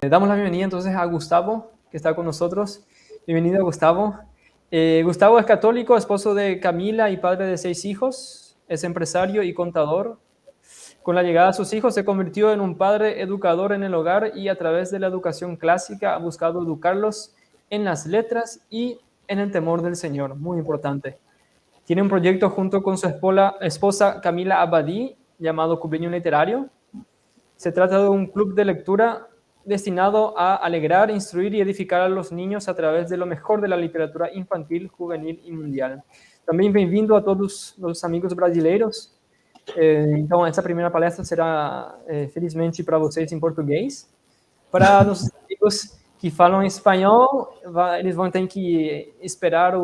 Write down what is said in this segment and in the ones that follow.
Damos la bienvenida entonces a Gustavo, que está con nosotros. Bienvenido, Gustavo. Gustavo es católico, esposo de Camila y padre de 6 hijos. Es empresario y contador. Con la llegada de sus hijos se convirtió en un padre educador en el hogar y a través de la educación clásica ha buscado educarlos en las letras y en el temor del Señor. Muy importante. Tiene un proyecto junto con su esposa Camila Abadí llamado Cubeño Literario. Se trata de un club de lectura destinado a alegrar, instruir y edificar a los niños a través de lo mejor de la literatura infantil, juvenil e mundial. Também bem-vindo a todos os amigos brasileiros. Então, essa primeira palestra será, felizmente, para vocês em português. Para nossos amigos que falam espanhol, eles vão ter que esperar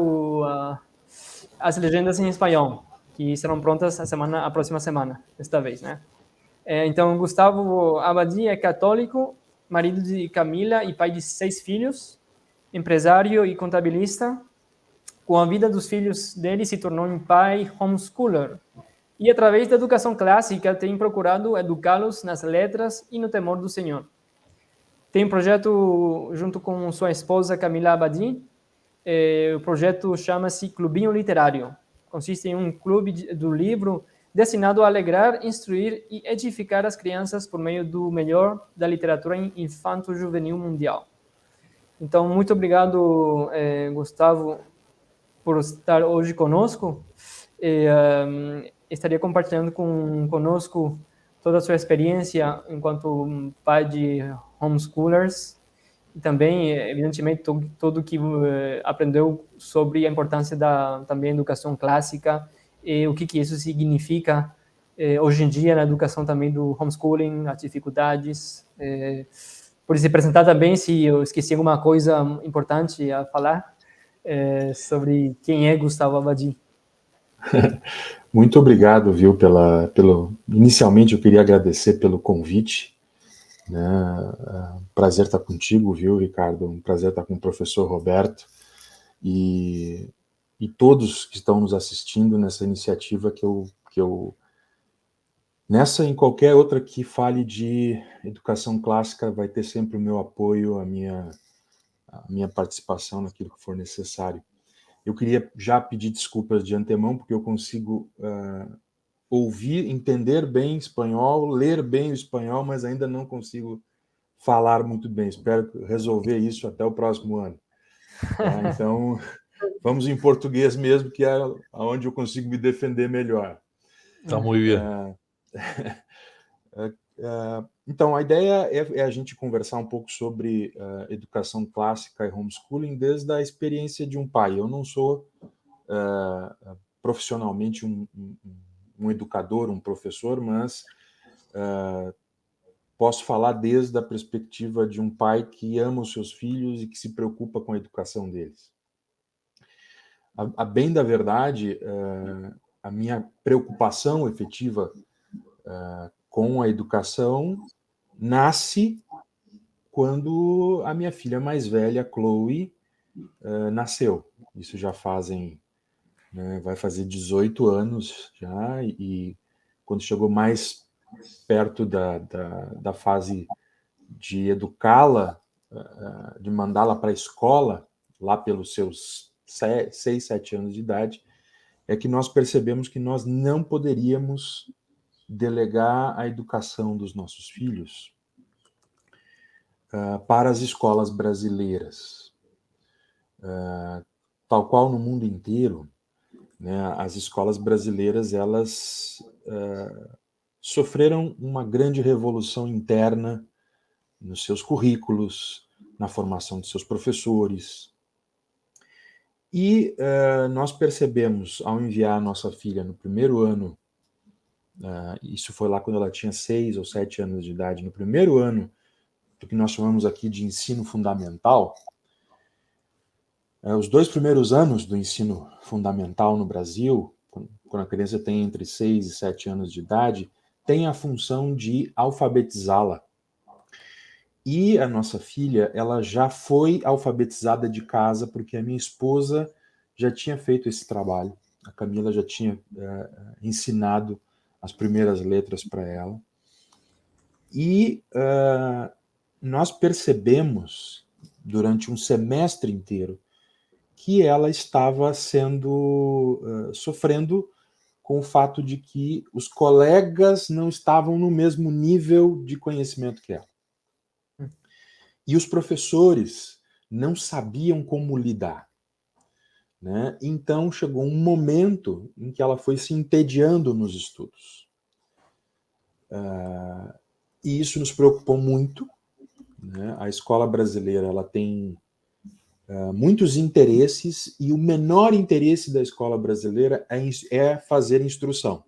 as legendas em espanhol, que serão prontas a próxima semana, desta vez, né? Então, Gustavo Abadí é católico, marido de Camila e pai de 6 filhos, empresário e contabilista. Com a vida dos filhos dele, se tornou um pai homeschooler. E, através da educação clássica, tem procurado educá-los nas letras e no temor do Senhor. Tem um projeto junto com sua esposa Camila Abadí. O projeto chama-se Clubinho Literário. Consiste em um clube do livro destinado a alegrar, instruir e edificar as crianças por meio do melhor da literatura infanto-juvenil mundial. Então, muito obrigado, Gustavo, por estar hoje conosco. Estaria compartilhando conosco toda a sua experiência enquanto pai de homeschoolers e também, evidentemente, tudo que aprendeu sobre a importância da também educação clássica e o que isso significa hoje em dia na educação também do homeschooling, as dificuldades. Por se apresentar também, se eu esqueci alguma coisa importante a falar, sobre quem é Gustavo Abadí. Muito obrigado, viu, inicialmente eu queria agradecer pelo convite, né? Prazer estar contigo, viu, Ricardo? Um prazer estar com o professor Roberto e todos que estão nos assistindo nessa iniciativa que eu nessa e em qualquer outra que fale de educação clássica vai ter sempre o meu apoio, a minha participação naquilo que for necessário. Eu queria já pedir desculpas de antemão, porque eu consigo ouvir, entender bem espanhol, ler bem o espanhol, mas ainda não consigo falar muito bem. Espero resolver isso até o próximo ano. Tá? Então, vamos em português mesmo, que é onde eu consigo me defender melhor. Tá muito bem. Então, a ideia é a gente conversar um pouco sobre educação clássica e homeschooling desde a experiência de um pai. Eu não sou profissionalmente um educador, um professor, mas posso falar desde a perspectiva de um pai que ama os seus filhos e que se preocupa com a educação deles. A bem da verdade, a minha preocupação efetiva com a educação nasce quando a minha filha mais velha, Chloe, nasceu. Isso já vai fazer 18 anos já, e quando chegou mais perto da fase de educá-la, de mandá-la para a escola, lá pelos seus 6, 7 anos de idade, é que nós percebemos que nós não poderíamos delegar a educação dos nossos filhos para as escolas brasileiras. Tal qual no mundo inteiro, né, as escolas brasileiras, elas sofreram uma grande revolução interna nos seus currículos, na formação de seus professores. E nós percebemos, ao enviar a nossa filha no primeiro ano, isso foi lá quando ela tinha 6 ou 7 anos de idade, no primeiro ano do que nós chamamos aqui de ensino fundamental, os 2 primeiros anos do ensino fundamental no Brasil, quando a criança tem entre 6 e 7 anos de idade, tem a função de alfabetizá-la. E a nossa filha, ela já foi alfabetizada de casa, porque a minha esposa já tinha feito esse trabalho. A Camila já tinha ensinado as primeiras letras para ela. E nós percebemos, durante um semestre inteiro, que ela estava sofrendo com o fato de que os colegas não estavam no mesmo nível de conhecimento que ela. E os professores não sabiam como lidar, né? Então chegou um momento em que ela foi se entediando nos estudos. E isso nos preocupou muito, né? A escola brasileira ela tem muitos interesses, e o menor interesse da escola brasileira é fazer instrução.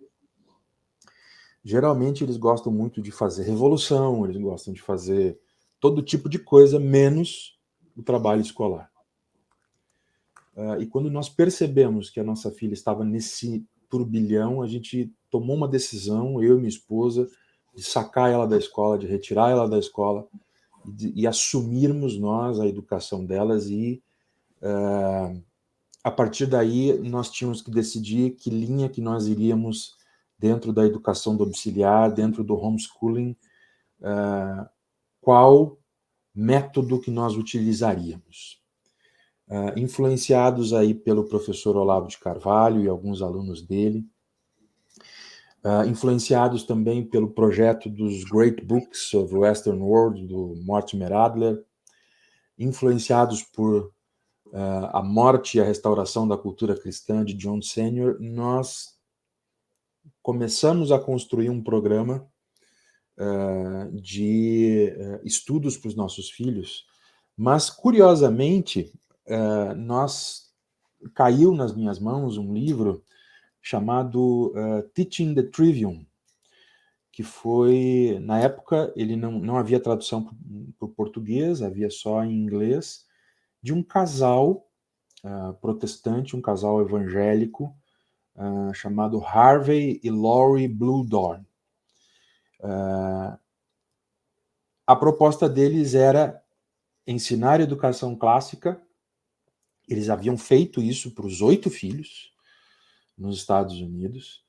Geralmente eles gostam muito de fazer revolução, eles gostam de fazer todo tipo de coisa, menos o trabalho escolar. E quando nós percebemos que a nossa filha estava nesse turbilhão, a gente tomou uma decisão, eu e minha esposa, de sacar ela da escola, de retirar ela da escola, e assumirmos nós a educação delas, e a partir daí nós tínhamos que decidir que linha que nós iríamos dentro da educação domiciliar, dentro do homeschooling, qual método que nós utilizaríamos. Influenciados aí pelo professor Olavo de Carvalho e alguns alunos dele, influenciados também pelo projeto dos Great Books of the Western World, do Mortimer Adler, influenciados por A Morte e a Restauração da Cultura Cristã, de John Senior, nós começamos a construir um programa de estudos para os nossos filhos, mas, curiosamente, caiu nas minhas mãos um livro chamado Teaching the Trivium, que foi, na época, ele não havia tradução para o português, havia só em inglês, de um casal protestante, um casal evangélico, chamado Harvey e Laurie Bluedorn. A proposta deles era ensinar educação clássica. Eles haviam feito isso para os 8 filhos nos Estados Unidos.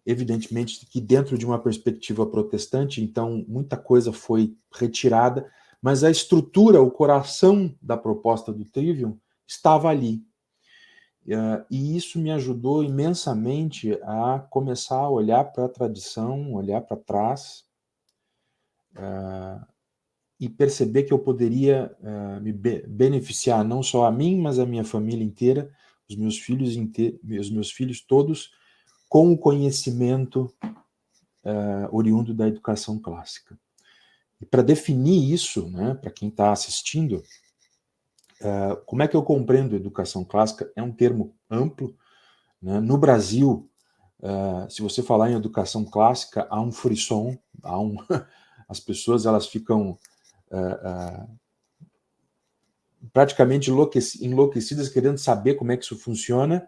Evidentemente que dentro de uma perspectiva protestante, então muita coisa foi retirada, mas a estrutura, o coração da proposta do Trivium estava ali. E isso me ajudou imensamente a começar a olhar para a tradição, olhar para trás, e perceber que eu poderia me beneficiar não só a mim, mas a minha família inteira, os meus filhos todos, com o conhecimento oriundo da educação clássica. E para definir isso, né, para quem está assistindo, como é que eu compreendo educação clássica? É um termo amplo, né? No Brasil, se você falar em educação clássica, há um frisson, as pessoas elas ficam praticamente enlouquecidas, querendo saber como é que isso funciona,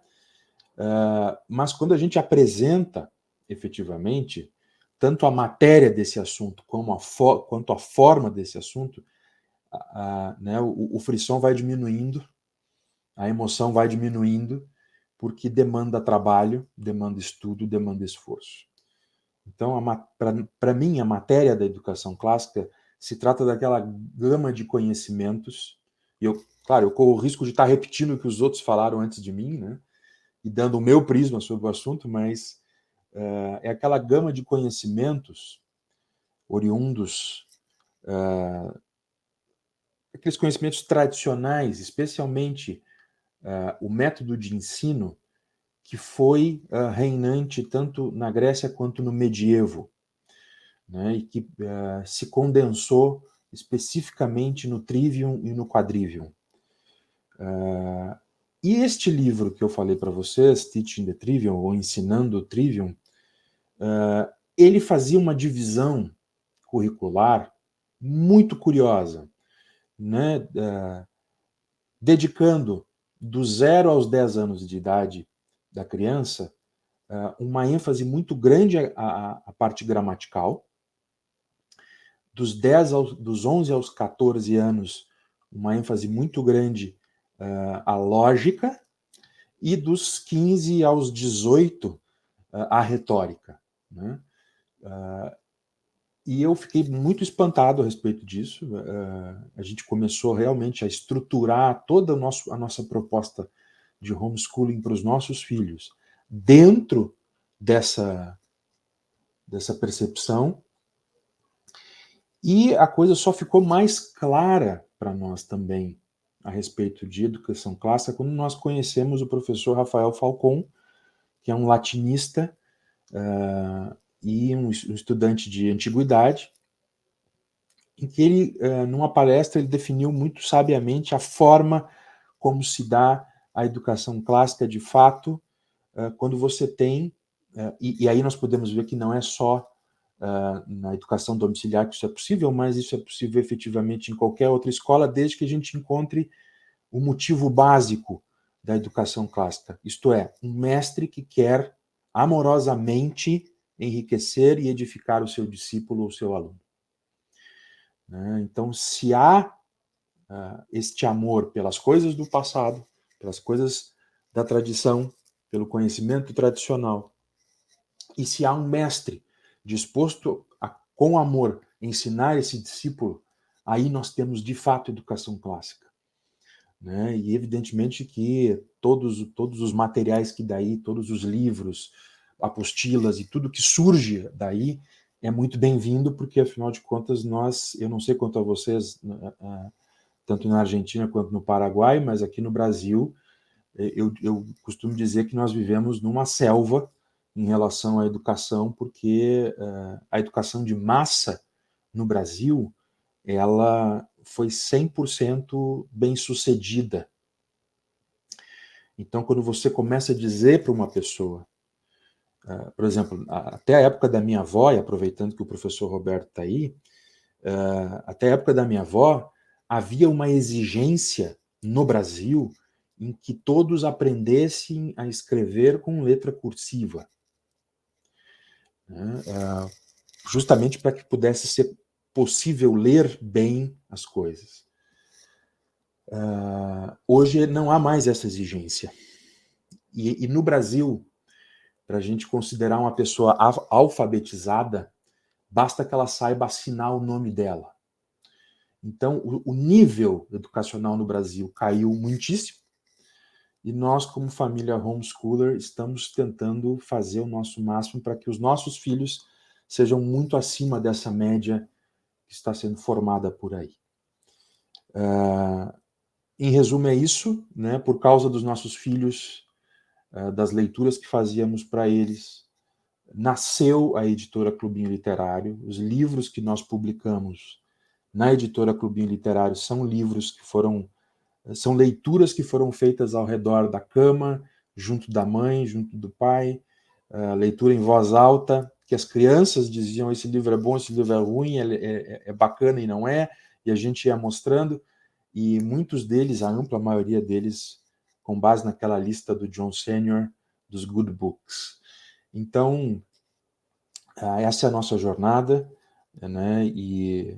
mas quando a gente apresenta, efetivamente, tanto a matéria desse assunto quanto a forma desse assunto, né, o frisson vai diminuindo, a emoção vai diminuindo, porque demanda trabalho, demanda estudo, demanda esforço. Então, para mim, a matéria da educação clássica se trata daquela gama de conhecimentos, e claro, eu corro o risco de estar repetindo o que os outros falaram antes de mim, né, e dando o meu prisma sobre o assunto, mas é aquela gama de conhecimentos oriundos, aqueles conhecimentos tradicionais, especialmente o método de ensino que foi reinante tanto na Grécia quanto no medievo, né, e que se condensou especificamente no Trivium e no Quadrivium. E este livro que eu falei para vocês, Teaching the Trivium, ou Ensinando o Trivium, ele fazia uma divisão curricular muito curiosa, né, dedicando do 0 aos 10 anos de idade da criança uma ênfase muito grande à parte gramatical, dos 11 aos 14 anos, uma ênfase muito grande à lógica, e dos 15 aos 18, a retórica, né? E eu fiquei muito espantado a respeito disso. A gente começou realmente a estruturar toda a nossa proposta de homeschooling para os nossos filhos dentro dessa percepção, e a coisa só ficou mais clara para nós também a respeito de educação clássica quando nós conhecemos o professor Rafael Falcon, que é um latinista e um estudante de antiguidade, em que ele, numa palestra, ele definiu muito sabiamente a forma como se dá a educação clássica de fato, quando você tem, e aí nós podemos ver que não é só na educação domiciliar que isso é possível, mas isso é possível efetivamente em qualquer outra escola, desde que a gente encontre o motivo básico da educação clássica, isto é, um mestre que quer amorosamente enriquecer e edificar o seu discípulo ou o seu aluno. Então, se há este amor pelas coisas do passado, pelas coisas da tradição, pelo conhecimento tradicional, e se há um mestre disposto a, com amor, ensinar esse discípulo, aí nós temos, de fato, educação clássica. Né? E, evidentemente, que todos os materiais que daí, todos os livros, apostilas e tudo que surge daí é muito bem-vindo, porque, afinal de contas, eu não sei quanto a vocês, tanto na Argentina quanto no Paraguai, mas aqui no Brasil, eu costumo dizer que nós vivemos numa selva em relação à educação, porque a educação de massa no Brasil, ela foi 100% bem-sucedida. Então, quando você começa a dizer para uma pessoa, por exemplo, até a época da minha avó, e aproveitando que o professor Roberto está aí, até a época da minha avó, havia uma exigência no Brasil em que todos aprendessem a escrever com letra cursiva, né? Justamente para que pudesse ser possível ler bem as coisas. Hoje não há mais essa exigência. E no Brasil, para a gente considerar uma pessoa alfabetizada, basta que ela saiba assinar o nome dela. Então, o nível educacional no Brasil caiu muitíssimo, e nós, como família homeschooler, estamos tentando fazer o nosso máximo para que os nossos filhos sejam muito acima dessa média que está sendo formada por aí. Em resumo, é isso, né? Por causa dos nossos filhos, das leituras que fazíamos para eles, nasceu a editora Clubinho Literário. Os livros que nós publicamos na editora Clubinho Literário são leituras que foram feitas ao redor da cama, junto da mãe, junto do pai, leitura em voz alta, que as crianças diziam: esse livro é bom, esse livro é ruim, é bacana e não é, e a gente ia mostrando, e muitos deles, a ampla maioria deles, com base naquela lista do John Senior, dos Good Books. Então, essa é a nossa jornada, né? E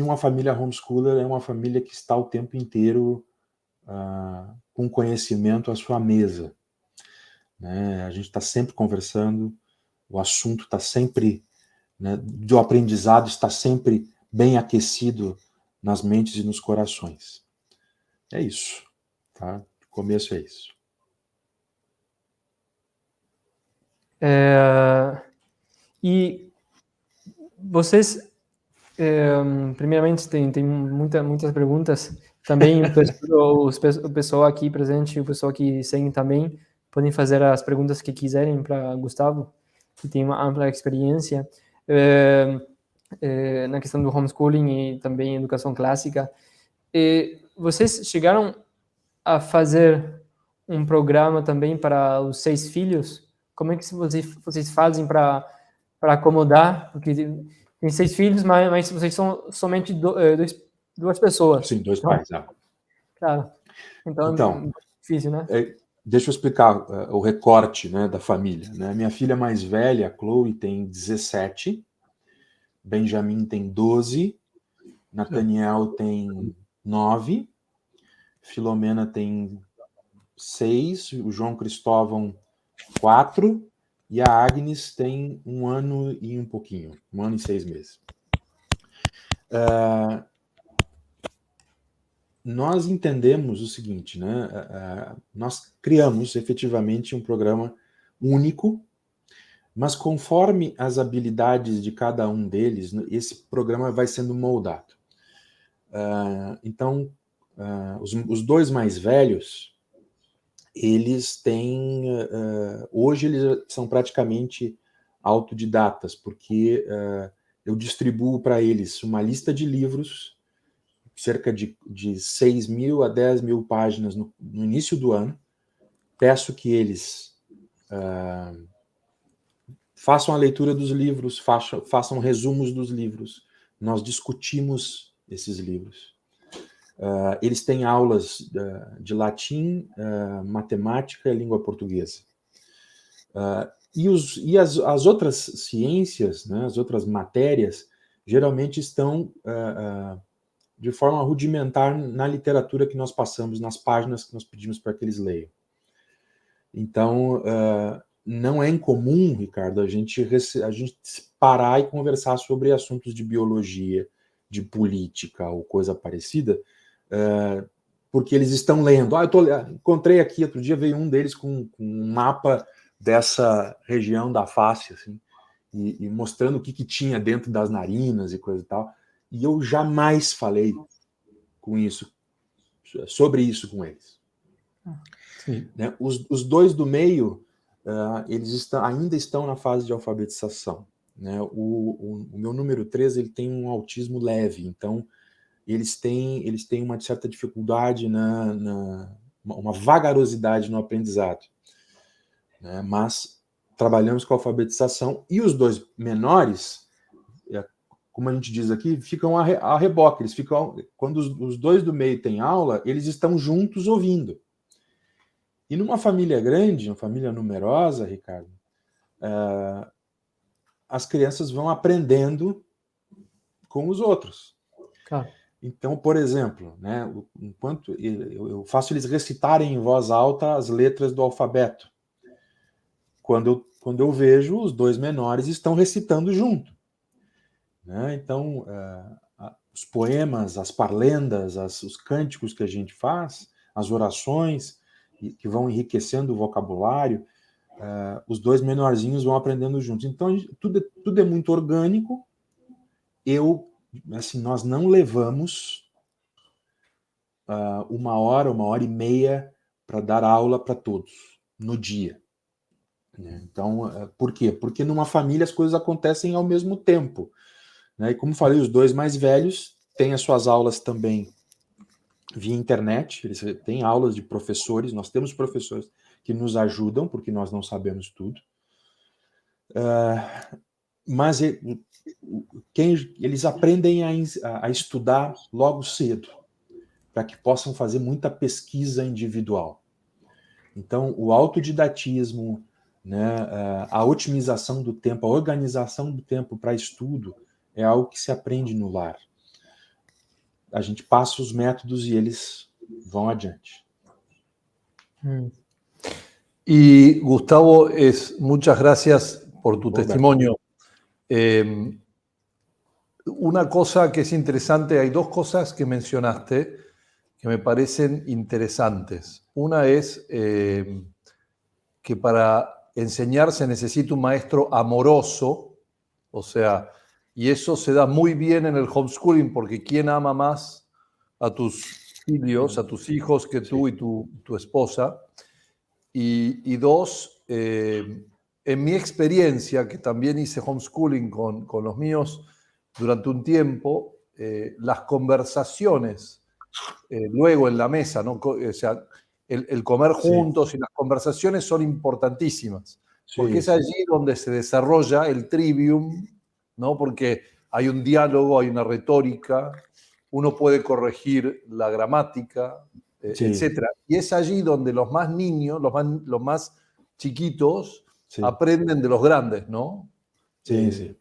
uma família homeschooler é uma família que está o tempo inteiro com conhecimento à sua mesa, né? A gente está sempre conversando, o assunto está sempre, né, do aprendizado está sempre bem aquecido nas mentes e nos corações. É isso, tá? O começo é isso. E vocês, primeiramente, tem muitas perguntas. Também o pessoal aqui presente, o pessoal que segue também, podem fazer as perguntas que quiserem para Gustavo, que tem uma ampla experiência na questão do homeschooling e também educação clássica. Vocês chegaram a fazer um programa também para os 6 filhos? Como é que vocês fazem para acomodar? Porque tem 6 filhos, mas vocês são somente 2 pessoas. Sim, 2 então, pais. Claro. Então, difícil, né? Deixa eu explicar o recorte, né, da família. Né? Minha filha mais velha, a Chloe, tem 17, Benjamin tem 12, Nathaniel tem 9, Filomena tem 6, o João Cristóvão 4 e a Agnes tem 1 ano e um pouquinho, 1 ano e 6 meses. Nós entendemos o seguinte, né? Nós criamos efetivamente um programa único, mas conforme as habilidades de cada um deles, esse programa vai sendo moldado. Então, os 2 mais velhos, eles têm... hoje eles são praticamente autodidatas, porque eu distribuo para eles uma lista de livros, cerca de 6.000 a 10.000 páginas no início do ano. Peço que eles façam a leitura dos livros, façam resumos dos livros. Nós discutimos esses livros. Eles têm aulas de latim, matemática e língua portuguesa. E as outras ciências, né, as outras matérias, geralmente estão de forma rudimentar na literatura que nós passamos, nas páginas que nós pedimos para que eles leiam. Então, não é incomum, Ricardo, a gente parar e conversar sobre assuntos de biologia, de política ou coisa parecida, porque eles estão lendo. Encontrei aqui, outro dia veio um deles com um mapa dessa região da face, assim, e mostrando o que tinha dentro das narinas e coisa e tal. E eu jamais falei sobre isso com eles. Sim. Né? Os 2 do meio, eles ainda estão na fase de alfabetização. Né? O meu número 3, ele tem um autismo leve, então eles têm uma certa dificuldade, uma vagarosidade no aprendizado. Né? Mas trabalhamos com a alfabetização, e os 2 menores, como a gente diz aqui, ficam a reboque. Eles ficam, quando os 2 do meio têm aula, eles estão juntos ouvindo. E numa família grande, uma família numerosa, Ricardo, as crianças vão aprendendo com os outros. Claro. Então, por exemplo, né, enquanto eu faço eles recitarem em voz alta as letras do alfabeto, quando eu vejo, os 2 menores estão recitando junto. Né? Então, os poemas, as parlendas, os cânticos que a gente faz, as orações que vão enriquecendo o vocabulário, os 2 menorzinhos vão aprendendo juntos. Então, tudo é muito orgânico. Nós não levamos 1 hora e meia para dar aula para todos no dia. Então, por quê? Porque numa família as coisas acontecem ao mesmo tempo. Né? E como falei, os 2 mais velhos têm as suas aulas também via internet, eles têm aulas de professores, nós temos professores que nos ajudam, porque nós não sabemos tudo. Mas eles aprendem a estudar logo cedo, para que possam fazer muita pesquisa individual. Então, o autodidatismo, né, a otimização do tempo, a organização do tempo para estudo, é algo que se aprende no lar. A gente passa os métodos e eles vão adiante. Y Gustavo, muchas gracias por tu Roberto. testimonio. Una cosa que es interesante, hay 2 cosas que mencionaste que me parecen interesantes. Una es que para enseñar se necesita un maestro amoroso, o sea, y eso se da muy bien en el homeschooling, porque ¿quién ama más a tus hijos que tú y tu esposa? Y 2, en mi experiencia, que también hice homeschooling con los míos durante un tiempo, las conversaciones luego en la mesa, ¿no? O sea, el comer juntos y las conversaciones son importantísimas, porque es allí donde se desarrolla el trivium, ¿no? Porque hay un diálogo, hay una retórica, uno puede corregir la gramática, etcétera. Y es allí donde los más niños, los más chiquitos, aprendem de los grandes, não? Sim.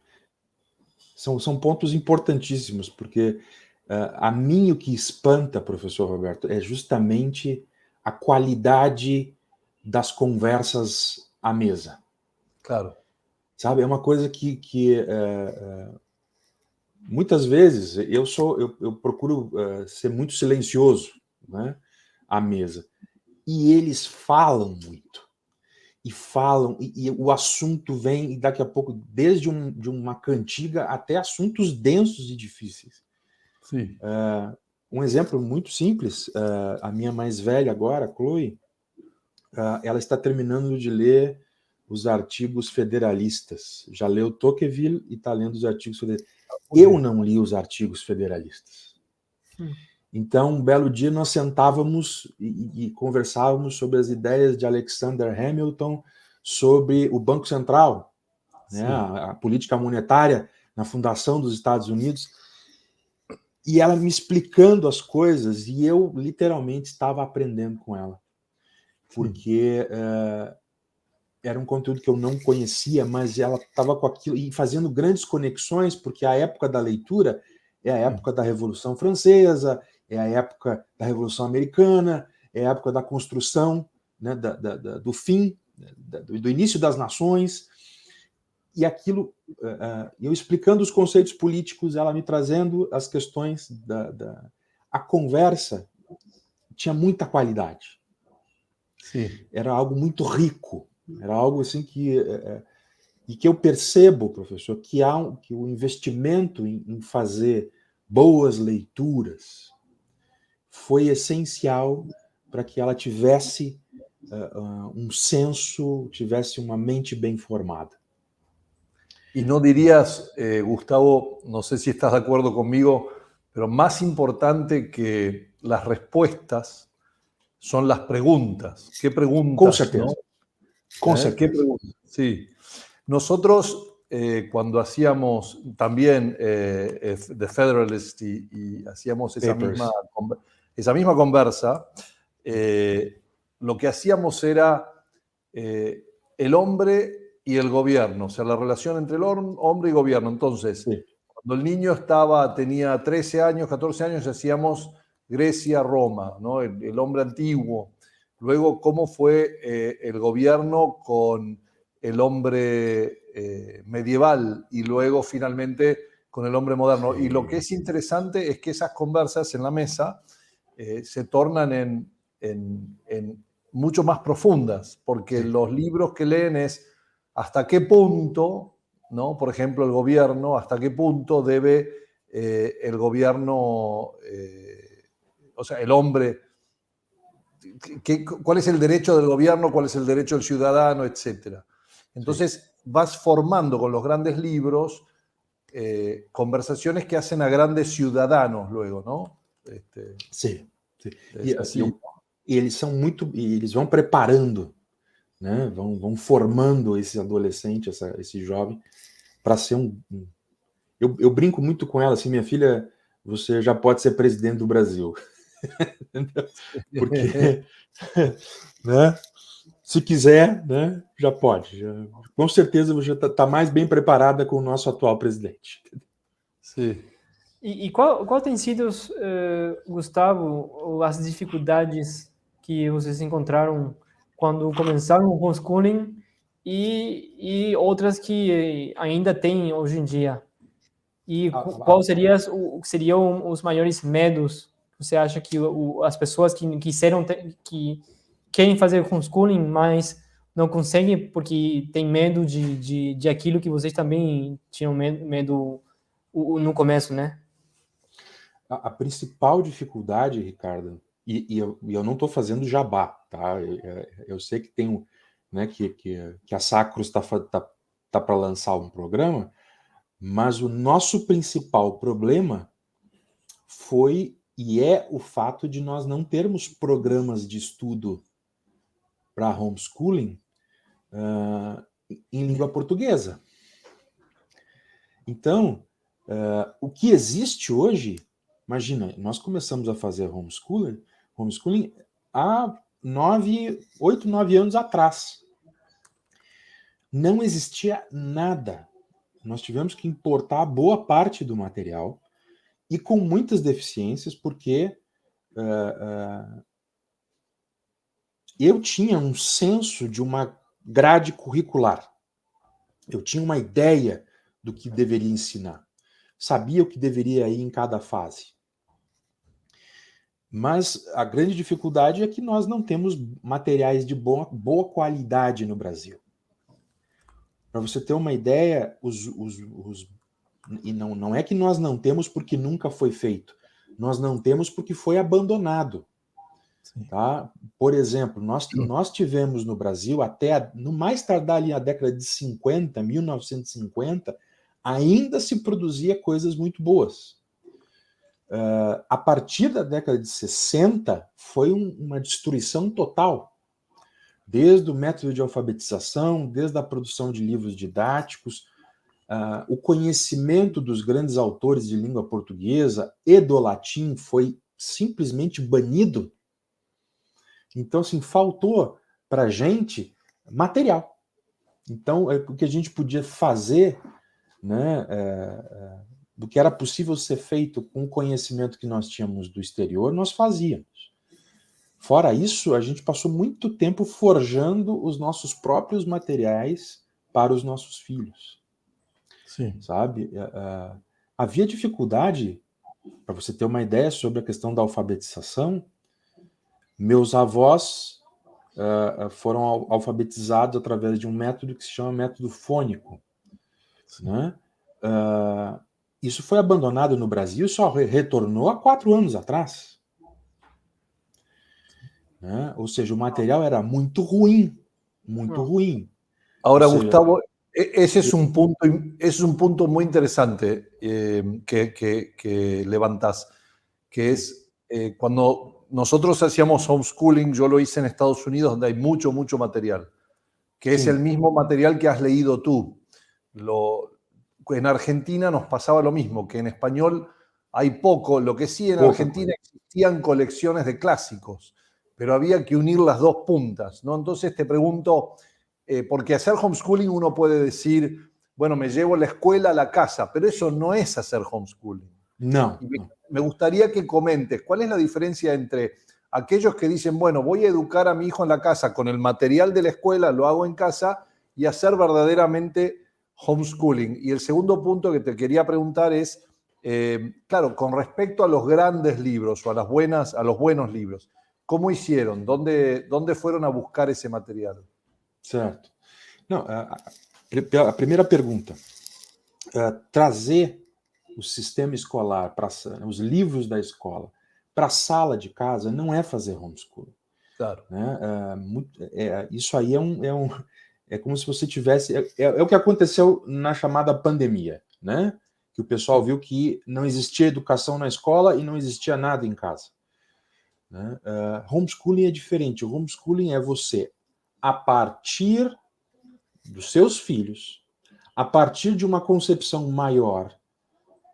São pontos importantíssimos, porque a mim o que espanta, professor Roberto, é justamente a qualidade das conversas à mesa. Claro. Sabe, é uma coisa que muitas vezes eu procuro ser muito silencioso, né, à mesa. E eles falam muito. E falam, e o assunto vem, e daqui a pouco, desde de uma cantiga até assuntos densos e difíceis. Sim. Um exemplo muito simples, a minha mais velha agora, Chloe, ela está terminando de ler os artigos federalistas. Já leu Tocqueville e está lendo os artigos federalistas. Eu não li os artigos federalistas. Então, um belo dia, nós sentávamos e conversávamos sobre as ideias de Alexander Hamilton sobre o Banco Central, né, a política monetária na fundação dos Estados Unidos, e ela me explicando as coisas, e eu literalmente estava aprendendo com ela, porque era um conteúdo que eu não conhecia, mas ela estava com aquilo, e fazendo grandes conexões, porque a época da leitura é a época da Revolução Francesa, é a época da Revolução Americana, é a época da construção, né, do fim, do início das nações, e aquilo, eu explicando os conceitos políticos, ela me trazendo as questões a conversa tinha muita qualidade. Sim. Era algo muito rico, era algo assim que eu percebo, professor, que o investimento em fazer boas leituras foi essencial para que ela tivesse um senso, tivesse uma mente bem formada. Y no dirías, Gustavo, no sé si estás de acuerdo conmigo, pero más importante que las respuestas son las preguntas. ¿Qué preguntas? Con certeza. ¿No? Con certeza. ¿Qué preguntas? Sí. Nosotros, cuando hacíamos también The Federalist y hacíamos esa misma conversa, lo que hacíamos era el hombre y el gobierno, o sea, la relación entre el hombre y gobierno. Entonces, cuando el niño tenía 13 años, 14 años, hacíamos Grecia, Roma, ¿no? El hombre antiguo. Luego, cómo fue el gobierno con el hombre medieval y luego, finalmente, con el hombre moderno. Y lo que es interesante es que esas conversas en la mesa se tornan en mucho más profundas, porque los libros que leen es hasta qué punto, ¿no? Por ejemplo, el gobierno, hasta qué punto debe el gobierno, o sea, el hombre, cuál es el derecho del gobierno, cuál es el derecho del ciudadano, etc. Entonces vas formando con los grandes libros conversaciones que hacen a grandes ciudadanos luego, ¿no? Sim. Assim. E eles são muito, e eles vão preparando, né? Vão formando esse adolescente, esse jovem, para ser eu brinco muito com ela, assim, minha filha, você já pode ser presidente do Brasil. Porque, né? Se quiser, né? Já pode. Com certeza você está mais bem preparada com o nosso atual presidente. Sim. E qual tem sido, Gustavo, as dificuldades que vocês encontraram quando começaram o homeschooling e outras que ainda tem hoje em dia? E qual seriam os maiores medos que você acha que as pessoas que querem fazer homeschooling, mas não conseguem porque tem medo de aquilo que vocês também tinham medo no começo, né? A principal dificuldade, Ricardo, e eu não estou fazendo jabá, tá? Eu sei que tem, né, que a Sacros está para lançar um programa, mas o nosso principal problema foi e é o fato de nós não termos programas de estudo para homeschooling em língua portuguesa. Então, o que existe hoje, imagina, nós começamos a fazer homeschooling há 8, 9 anos atrás. Não existia nada. Nós tivemos que importar boa parte do material e com muitas deficiências, porque eu tinha um senso de uma grade curricular. Eu tinha uma ideia do que deveria ensinar. Sabia o que deveria ir em cada fase. Mas a grande dificuldade é que nós não temos materiais de boa qualidade no Brasil. Para você ter uma ideia, e não é que nós não temos porque nunca foi feito. Nós não temos porque foi abandonado. Tá? Por exemplo, nós tivemos no Brasil, até no mais tardar ali na década de 50, 1950, ainda se produzia coisas muito boas. A partir da década de 60, foi uma destruição total. Desde o método de alfabetização, desde a produção de livros didáticos, o conhecimento dos grandes autores de língua portuguesa e do latim foi simplesmente banido. Então, assim, faltou para a gente material. Então, o que a gente podia fazer, né, do que era possível ser feito com o conhecimento que nós tínhamos do exterior, nós fazíamos. Fora isso, a gente passou muito tempo forjando os nossos próprios materiais para os nossos filhos. Sim. Sabe? Havia dificuldade, para você ter uma ideia sobre a questão da alfabetização. Meus avós foram alfabetizados através de um método que se chama método fônico. Né? Isso foi abandonado no Brasil, só retornou há 4 anos atrás. Né? Ou seja, o material era muito ruim, muito ruim. Ahora, Gustavo, ese es un punto muy interesante que levantás, que es cuando nosotros hacíamos homeschooling, yo lo hice en Estados Unidos, donde hay mucho material, que es el mismo material que has leído tú. En Argentina nos pasaba lo mismo, que en español hay poco, lo que sí en Argentina existían colecciones de clásicos, pero había que unir las dos puntas, ¿no? Entonces te pregunto, porque hacer homeschooling uno puede decir, bueno, me llevo la escuela a la casa, pero eso no es hacer homeschooling. No. Me gustaría que comentes, ¿cuál es la diferencia entre aquellos que dicen, bueno, voy a educar a mi hijo en la casa con el material de la escuela, lo hago en casa, y hacer verdaderamente homeschooling? Y el segundo punto que te quería preguntar es, claro, con respecto a los grandes libros o a los buenos libros, ¿cómo hicieron? ¿Dónde fueron a buscar ese material? Certo. Não, a primeira pergunta, trazer o sistema escolar, os livros da escola, para a sala de casa não é fazer homeschooling. Claro. Né? Isso aí é como se você tivesse... É o que aconteceu na chamada pandemia, né? Que o pessoal viu que não existia educação na escola e não existia nada em casa. Né? Homeschooling é diferente. O homeschooling é você, a partir dos seus filhos, a partir de uma concepção maior,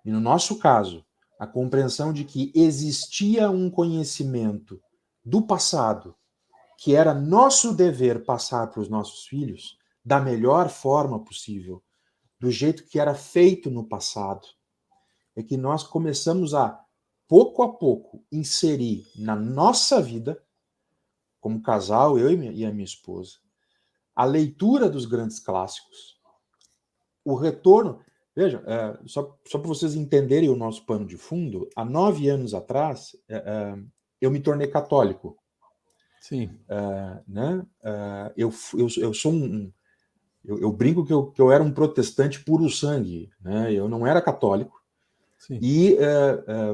e no nosso caso, a compreensão de que existia um conhecimento do passado que era nosso dever passar para os nossos filhos da melhor forma possível, do jeito que era feito no passado, é que nós começamos a pouco, inserir na nossa vida, como casal, eu e a minha esposa, a leitura dos grandes clássicos, o retorno... Veja, só para vocês entenderem o nosso pano de fundo, há 9 anos atrás, eu me tornei católico. Sim. Né? Eu sou eu brinco que eu era um protestante puro sangue. Né? Eu não era católico. Sim. E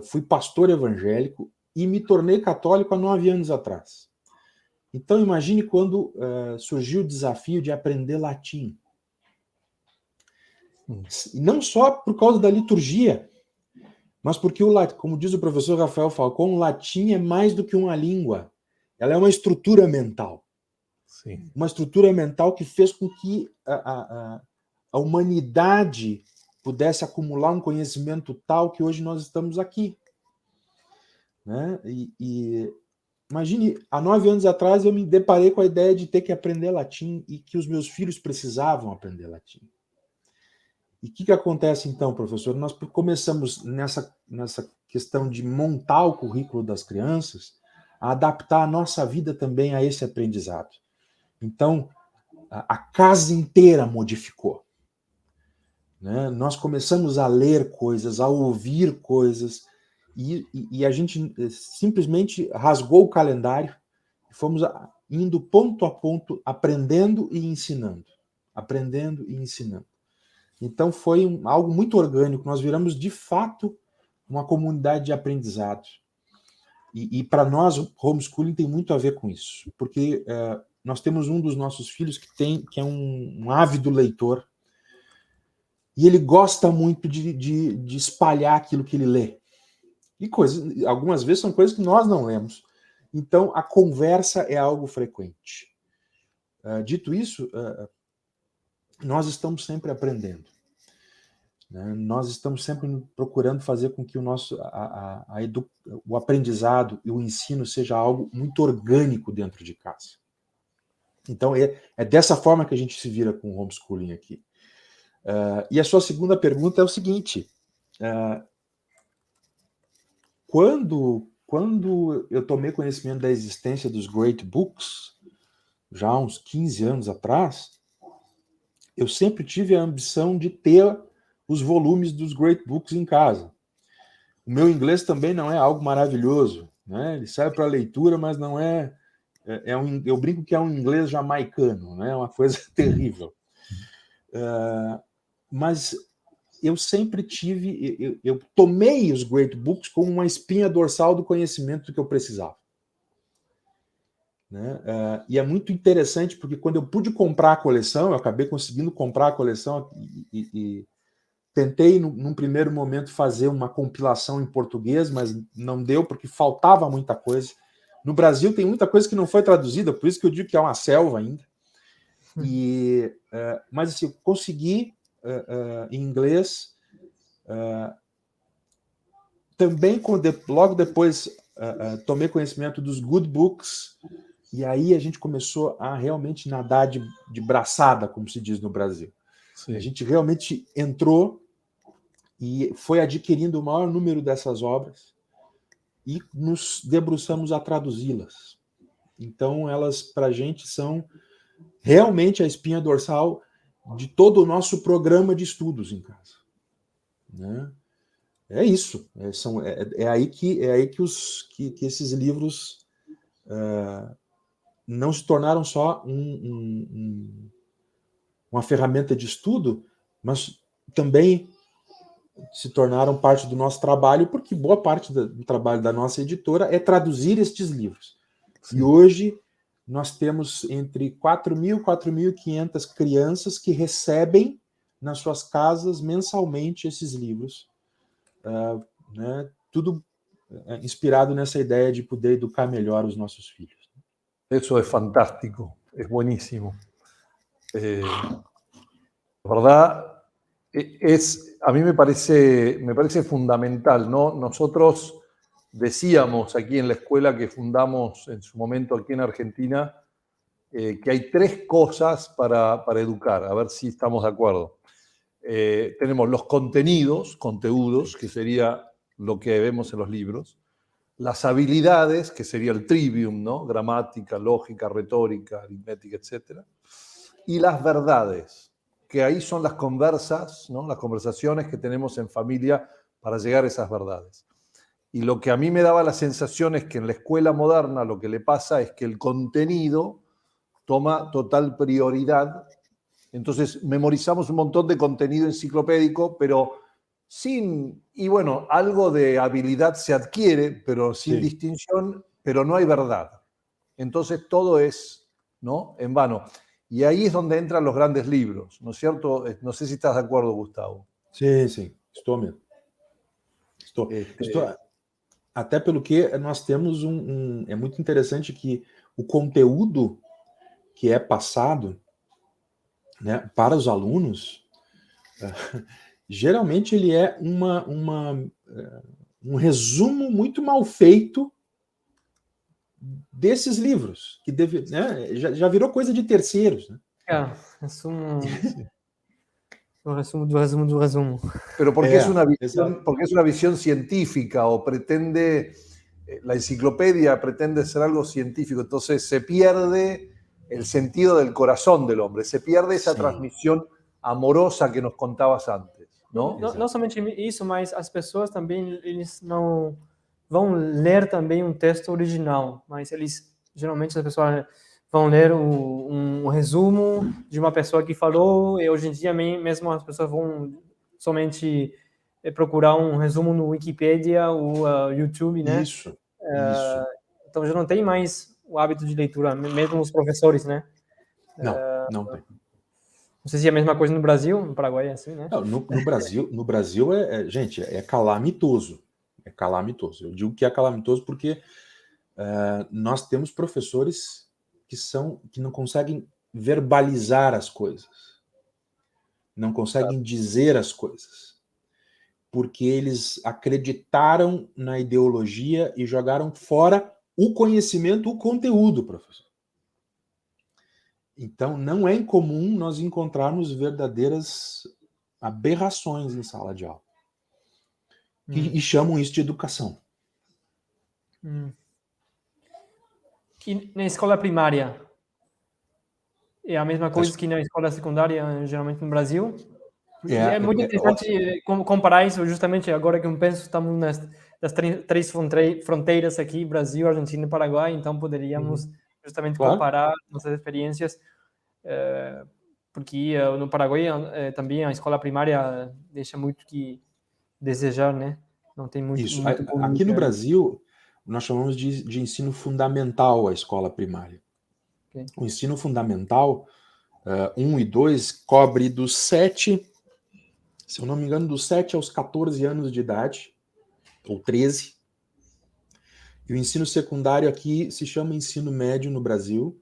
fui pastor evangélico e me tornei católico há 9 anos atrás. Então, imagine quando surgiu o desafio de aprender latim. Não só por causa da liturgia, mas porque, como diz o professor Rafael Falcão, o latim é mais do que uma língua. Ela é uma estrutura mental. Sim. Uma estrutura mental que fez com que a humanidade pudesse acumular um conhecimento tal que hoje nós estamos aqui. Né? E imagine, há 9 anos atrás eu me deparei com a ideia de ter que aprender latim e que os meus filhos precisavam aprender latim. E o que acontece então, professor? Nós começamos nessa questão de montar o currículo das crianças, a adaptar a nossa vida também a esse aprendizado. Então, a casa inteira modificou. Né? Nós começamos a ler coisas, a ouvir coisas, e a gente simplesmente rasgou o calendário e fomos indo ponto a ponto, aprendendo e ensinando. Aprendendo e ensinando. Então foi algo muito orgânico, nós viramos de fato uma comunidade de aprendizado. E para nós, o homeschooling tem muito a ver com isso, porque nós temos um dos nossos filhos que é um ávido leitor, e ele gosta muito de espalhar aquilo que ele lê. E algumas vezes são coisas que nós não lemos. Então, a conversa é algo frequente. Dito isso, nós estamos sempre aprendendo. Né? Nós estamos sempre procurando fazer com que o aprendizado e o ensino seja algo muito orgânico dentro de casa. Então, é dessa forma que a gente se vira com o homeschooling aqui. E a sua segunda pergunta é o seguinte: quando eu tomei conhecimento da existência dos Great Books, já há uns 15 anos atrás, eu sempre tive a ambição de ter os volumes dos Great Books em casa. O meu inglês também não é algo maravilhoso, né? Ele serve para leitura, mas não é... eu brinco que é um inglês jamaicano, né? É uma coisa terrível. Mas eu sempre eu tomei os Great Books como uma espinha dorsal do conhecimento que eu precisava. Né? E é muito interessante, porque quando eu pude comprar a coleção, eu acabei conseguindo comprar a coleção e tentei, num primeiro momento, fazer uma compilação em português, mas não deu, porque faltava muita coisa. No Brasil tem muita coisa que não foi traduzida, por isso que eu digo que é uma selva ainda. Mas assim, eu consegui em inglês. Também, logo depois, tomei conhecimento dos Good Books, e aí a gente começou a realmente nadar de braçada, como se diz no Brasil. Sim. A gente realmente entrou e foi adquirindo o maior número dessas obras e nos debruçamos a traduzi-las. Então, elas, para a gente, são realmente a espinha dorsal de todo o nosso programa de estudos em casa. Né? É isso. É aí que esses livros não se tornaram só uma ferramenta de estudo, mas também se tornaram parte do nosso trabalho, porque boa parte do trabalho da nossa editora é traduzir estes livros. Sim. E hoje nós temos entre 4.000 e 4.500 crianças que recebem nas suas casas mensalmente esses livros. Né, tudo inspirado nessa ideia de poder educar melhor os nossos filhos. Eso es fantástico, es buenísimo. La verdad, a mí me parece fundamental, ¿no? Nosotros decíamos aquí en la escuela que fundamos en su momento aquí en Argentina que hay 3 cosas para educar, a ver si estamos de acuerdo. Tenemos los contenidos, que sería lo que vemos en los libros, las habilidades, que sería el trivium, ¿no? Gramática, lógica, retórica, aritmética, etc. Y las verdades, que ahí son las conversas, ¿no? Las conversaciones que tenemos en familia para llegar a esas verdades. Y lo que a mí me daba la sensación es que en la escuela moderna lo que le pasa es que el contenido toma total prioridad. Entonces memorizamos un montón de contenido enciclopédico, pero bueno, algo de habilidad se adquiere, pero sin distinción, pero no hay verdad. Entonces todo es, ¿no?, en vano. Y ahí es donde entran los grandes libros, ¿no es cierto? No sé si estás de acuerdo, Gustavo. Sim, estou mesmo. Estou. Até pelo que nós temos é muito interessante que o conteúdo que é passado, né, para os alunos, geralmente ele é um resumo muito mal feito desses livros, que né, já virou coisa de terceiros. Né? Un resumo. Pero porque es una visión científica o pretende, la enciclopedia pretende ser algo científico, entonces se pierde el sentido del corazón del hombre. Se pierde esa Sim. transmisión amorosa que nos contabas antes, ¿no? Não somente isso, mas as pessoas também, eles não vão ler também um texto original, mas eles, geralmente as pessoas vão ler um resumo de uma pessoa que falou, e hoje em dia mesmo as pessoas vão somente procurar um resumo no Wikipedia ou YouTube, né? Isso. Então já não tem mais o hábito de leitura, mesmo os professores, né? Não tem. Não sei se é a mesma coisa no Brasil, no Paraguai é assim, né? Não, no Brasil gente, é calamitoso. É calamitoso. Eu digo que é calamitoso porque nós temos professores que não conseguem verbalizar as coisas, não conseguem dizer as coisas, porque eles acreditaram na ideologia e jogaram fora o conhecimento, o conteúdo, professor. Então, não é incomum nós encontrarmos verdadeiras aberrações em sala de aula. E chamam isso de educação. E na escola primária? É a mesma coisa que na escola secundária, geralmente no Brasil? É muito interessante comparar isso, justamente agora que eu penso, estamos nas três fronteiras aqui, Brasil, Argentina e Paraguai, então poderíamos justamente comparar nossas experiências, porque no Paraguai também a escola primária deixa muito que desejar, né? Não tem muito... Isso. muito aqui no Brasil, nós chamamos de ensino fundamental a escola primária. Okay. O ensino fundamental, 1 e 2, cobre dos 7, se eu não me engano, dos 7 aos 14 anos de idade, ou 13. E o ensino secundário aqui se chama ensino médio no Brasil,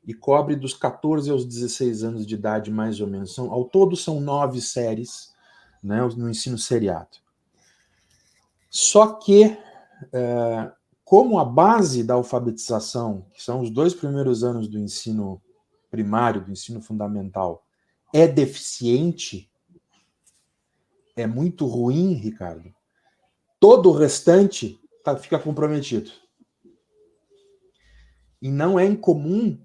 e cobre dos 14 aos 16 anos de idade, mais ou menos. Ao todo são 9 séries, né, no ensino seriado. Só que, como a base da alfabetização, que são os 2 primeiros anos do ensino primário, do ensino fundamental, é deficiente, é muito ruim, Ricardo, todo o restante fica comprometido. E não é incomum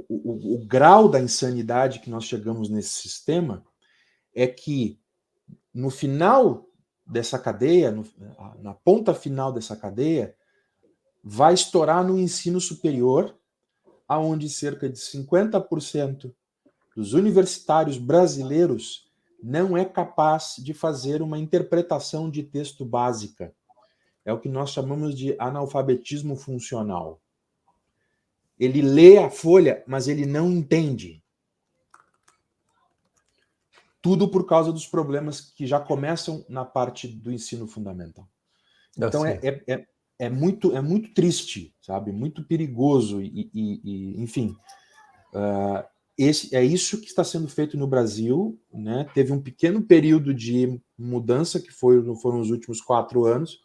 o grau da insanidade que nós chegamos nesse sistema é que no final dessa cadeia, na ponta final dessa cadeia, vai estourar no ensino superior, aonde cerca de 50% dos universitários brasileiros não é capaz de fazer uma interpretação de texto básica. É o que nós chamamos de analfabetismo funcional. Ele lê a folha, mas ele não entende. Tudo por causa dos problemas que já começam na parte do ensino fundamental. Então, é muito triste, sabe? Muito perigoso e enfim. É isso que está sendo feito no Brasil, né? Teve um pequeno período de mudança, que foram os últimos 4 anos,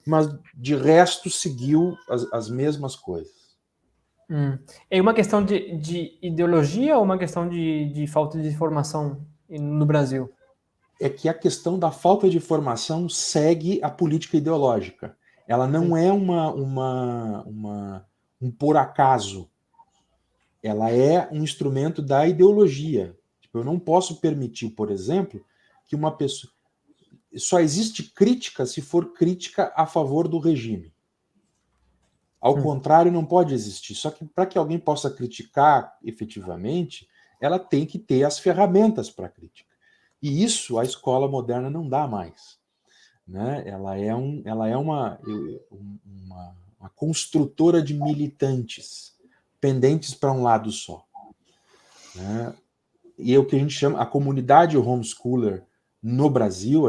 mas de resto seguiu as mesmas coisas. É uma questão de ideologia ou uma questão de falta de formação no Brasil? É que a questão da falta de formação segue a política ideológica. Ela não é um por acaso. Ela é um instrumento da ideologia. Eu não posso permitir, por exemplo, que uma pessoa... Só existe crítica se for crítica a favor do regime. Ao contrário, não pode existir. Só que para que alguém possa criticar efetivamente, ela tem que ter as ferramentas para crítica. E isso a escola moderna não dá mais. Né? Ela é uma construtora de militantes, pendentes para um lado só. Né? E é o que a gente chama, a comunidade homeschooler no Brasil,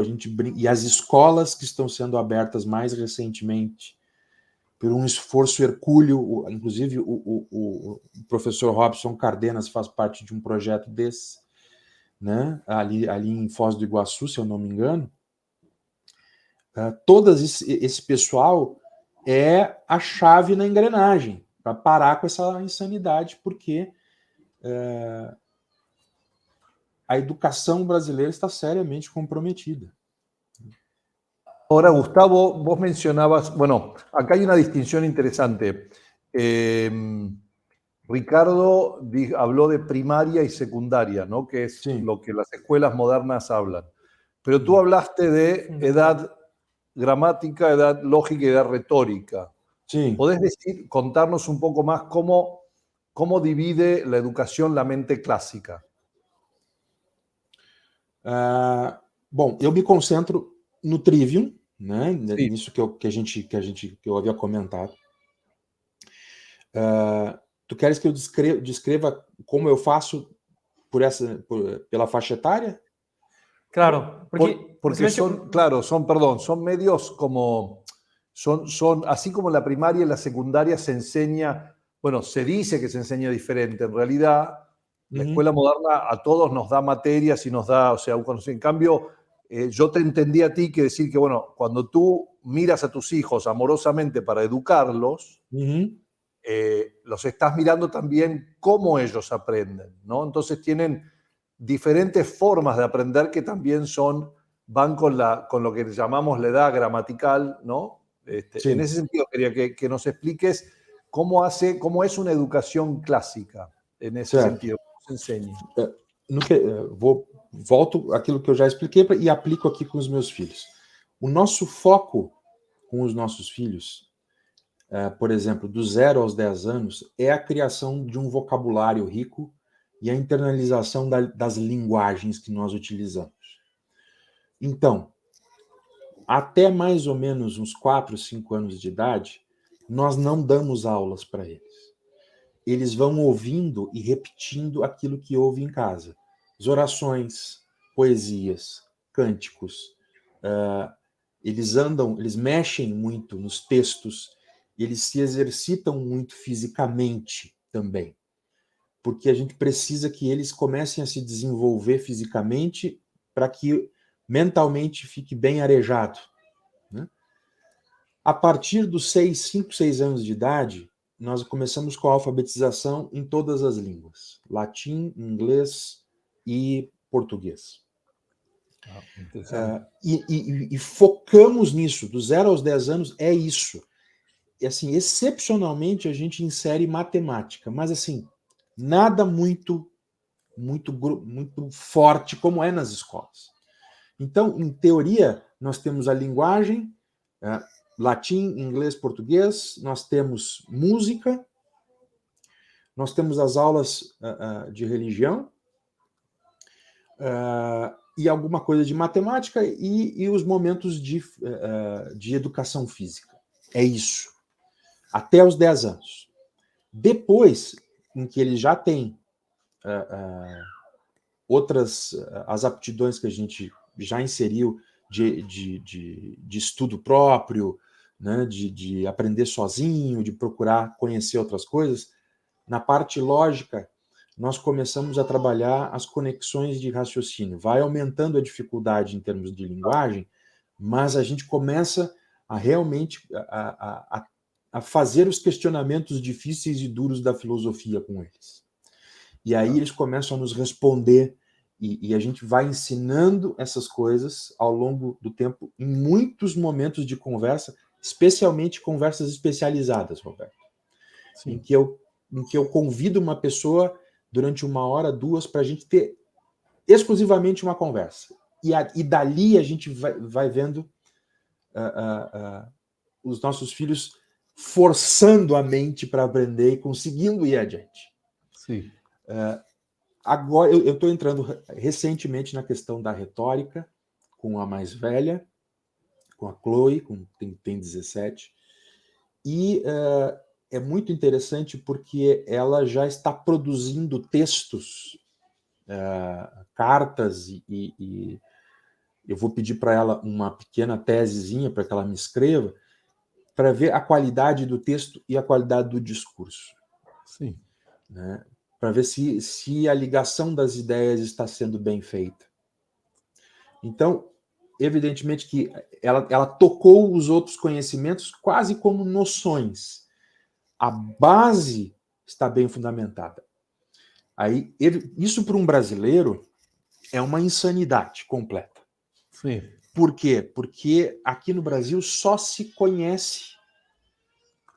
e as escolas que estão sendo abertas mais recentemente, por um esforço hercúleo, inclusive o professor Robson Cardenas faz parte de um projeto desse, né? ali em Foz do Iguaçu, se eu não me engano. Todo esse pessoal é a chave na engrenagem para parar com essa insanidade, porque a educação brasileira está seriamente comprometida. Ahora, Gustavo, vos mencionabas, bueno, acá hay una distinción interesante. Ricardo habló de primaria y secundaria, ¿no? Que es Sí. lo que las escuelas modernas hablan. Pero tú hablaste de edad gramática, edad lógica y edad retórica. Sim. ¿Podés contarnos un poco más cómo divide la educação la mente clássica? Bom, eu me concentro no trivium, né? Sim. Nisso que eu havia comentado. Tu queres que eu descreva como eu faço pela faixa etária? Claro, Porque son medios como, así como la primaria y la secundaria se enseña, bueno, se dice que se enseña diferente, en realidad la escuela moderna a todos nos da materias y nos da, o sea, un conocimiento. En cambio, yo te entendí a ti que decir que, bueno, cuando tú miras a tus hijos amorosamente para educarlos, los estás mirando también cómo ellos aprenden, ¿no? Entonces tienen diferentes formas de aprender que también van con lo que llamamos la edad gramatical, ¿no? En ese sentido, quería que nos expliques cómo es una educación clássica, en esse sentido, como se ensina. Volto àquilo que eu já expliquei e aplico aqui com os meus filhos. O nosso foco com os nossos filhos, por exemplo, do 0 aos 10 anos, é a criação de um vocabulário rico e a internalização das linguagens que nós utilizamos. Então, até mais ou menos uns 4, 5 anos de idade, nós não damos aulas para eles. Eles vão ouvindo e repetindo aquilo que ouvem em casa. As orações, poesias, cânticos. Eles mexem muito nos textos, eles se exercitam muito fisicamente também. Porque a gente precisa que eles comecem a se desenvolver fisicamente para que mentalmente fique bem arejado, né? A partir dos 5, 6 anos de idade, nós começamos com a alfabetização em todas as línguas. Latim, inglês e português. E focamos nisso. Do 0 aos 10 anos é isso. E, assim, excepcionalmente, a gente insere matemática. Mas, assim, nada muito forte como é nas escolas. Então, em teoria, nós temos a linguagem, latim, inglês, português, nós temos música, nós temos as aulas de religião, e alguma coisa de matemática e os momentos de educação física. É isso. Até os 10 anos. Depois, em que ele já tem as aptidões que a gente já inseriu de estudo próprio, né, de aprender sozinho, de procurar conhecer outras coisas, na parte lógica, nós começamos a trabalhar as conexões de raciocínio. Vai aumentando a dificuldade em termos de linguagem, mas a gente começa a realmente a fazer os questionamentos difíceis e duros da filosofia com eles. E aí eles começam a nos responder, e a gente vai ensinando essas coisas ao longo do tempo, em muitos momentos de conversa, especialmente conversas especializadas, Roberto. Em que eu convido uma pessoa durante 1 hora, 2, para a gente ter exclusivamente uma conversa. E dali a gente vai vendo os nossos filhos forçando a mente para aprender e conseguindo ir adiante. Sim. Agora, eu estou entrando recentemente na questão da retórica, com a mais velha, com a Chloe, tem 17, e é muito interessante porque ela já está produzindo textos, cartas, e eu vou pedir para ela uma pequena tesezinha para que ela me escreva, para ver a qualidade do texto e a qualidade do discurso. Sim. Né? Para ver se a ligação das ideias está sendo bem feita. Então, evidentemente que ela tocou os outros conhecimentos quase como noções. A base está bem fundamentada. Aí, isso para um brasileiro é uma insanidade completa. Sim. Por quê? Porque aqui no Brasil só se conhece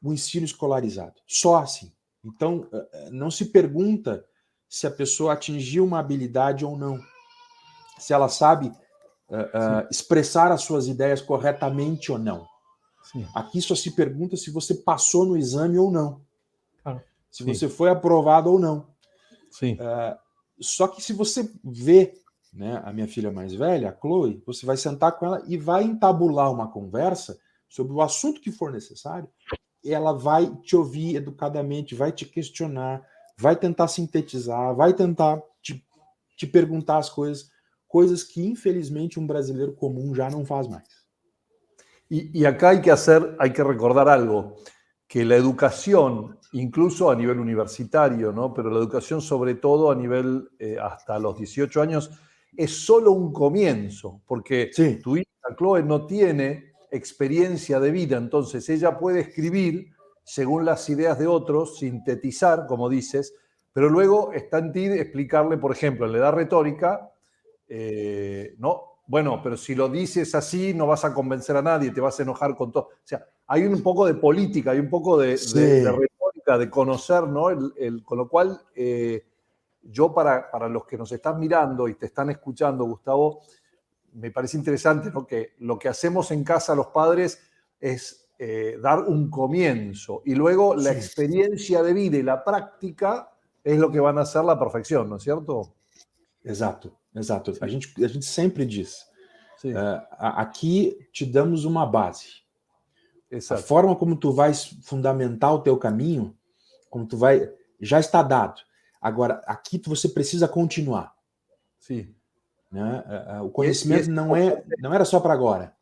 o ensino escolarizado. Só assim. Então, não se pergunta se a pessoa atingiu uma habilidade ou não, se ela sabe expressar as suas ideias corretamente ou não. Sim. Aqui só se pergunta se você passou no exame ou não, se Sim. você foi aprovado ou não. Sim. Só que se você vê, né, a minha filha mais velha, a Chloe, você vai sentar com ela e vai entabular uma conversa sobre o assunto que for necessário, e ela vai te ouvir educadamente, vai te questionar, vai tentar sintetizar, vai tentar te perguntar as coisas que, infelizmente, um brasileiro comum já não faz mais. Y acá hay que recordar algo, que la educación, incluso a nivel universitario, ¿no? Pero la educación sobre todo a nivel hasta los 18 años, es solo un comienzo, porque Sí. tu hija Chloe no tiene experiencia de vida, entonces ella puede escribir según las ideas de otros, sintetizar, como dices, pero luego está en ti explicarle, por ejemplo, en la edad retórica, no, bueno, pero si lo dices así no vas a convencer a nadie, te vas a enojar con todo. O sea, hay un poco de política, hay un poco de retórica, de conocer, ¿no? Con lo cual, yo para los que nos están mirando y te están escuchando, Gustavo, me parece interesante, ¿no? Que lo que hacemos en casa los padres es dar un comienzo y luego la experiencia de vida y la práctica es lo que van a hacer la perfección, ¿no es cierto? Exato. A gente sempre diz, Sim. Aqui te damos uma base. Exato. A forma como tu vais fundamentar o teu caminho, já está dado. Agora, aqui você precisa continuar. Sim. Né? O conhecimento não era só para agora.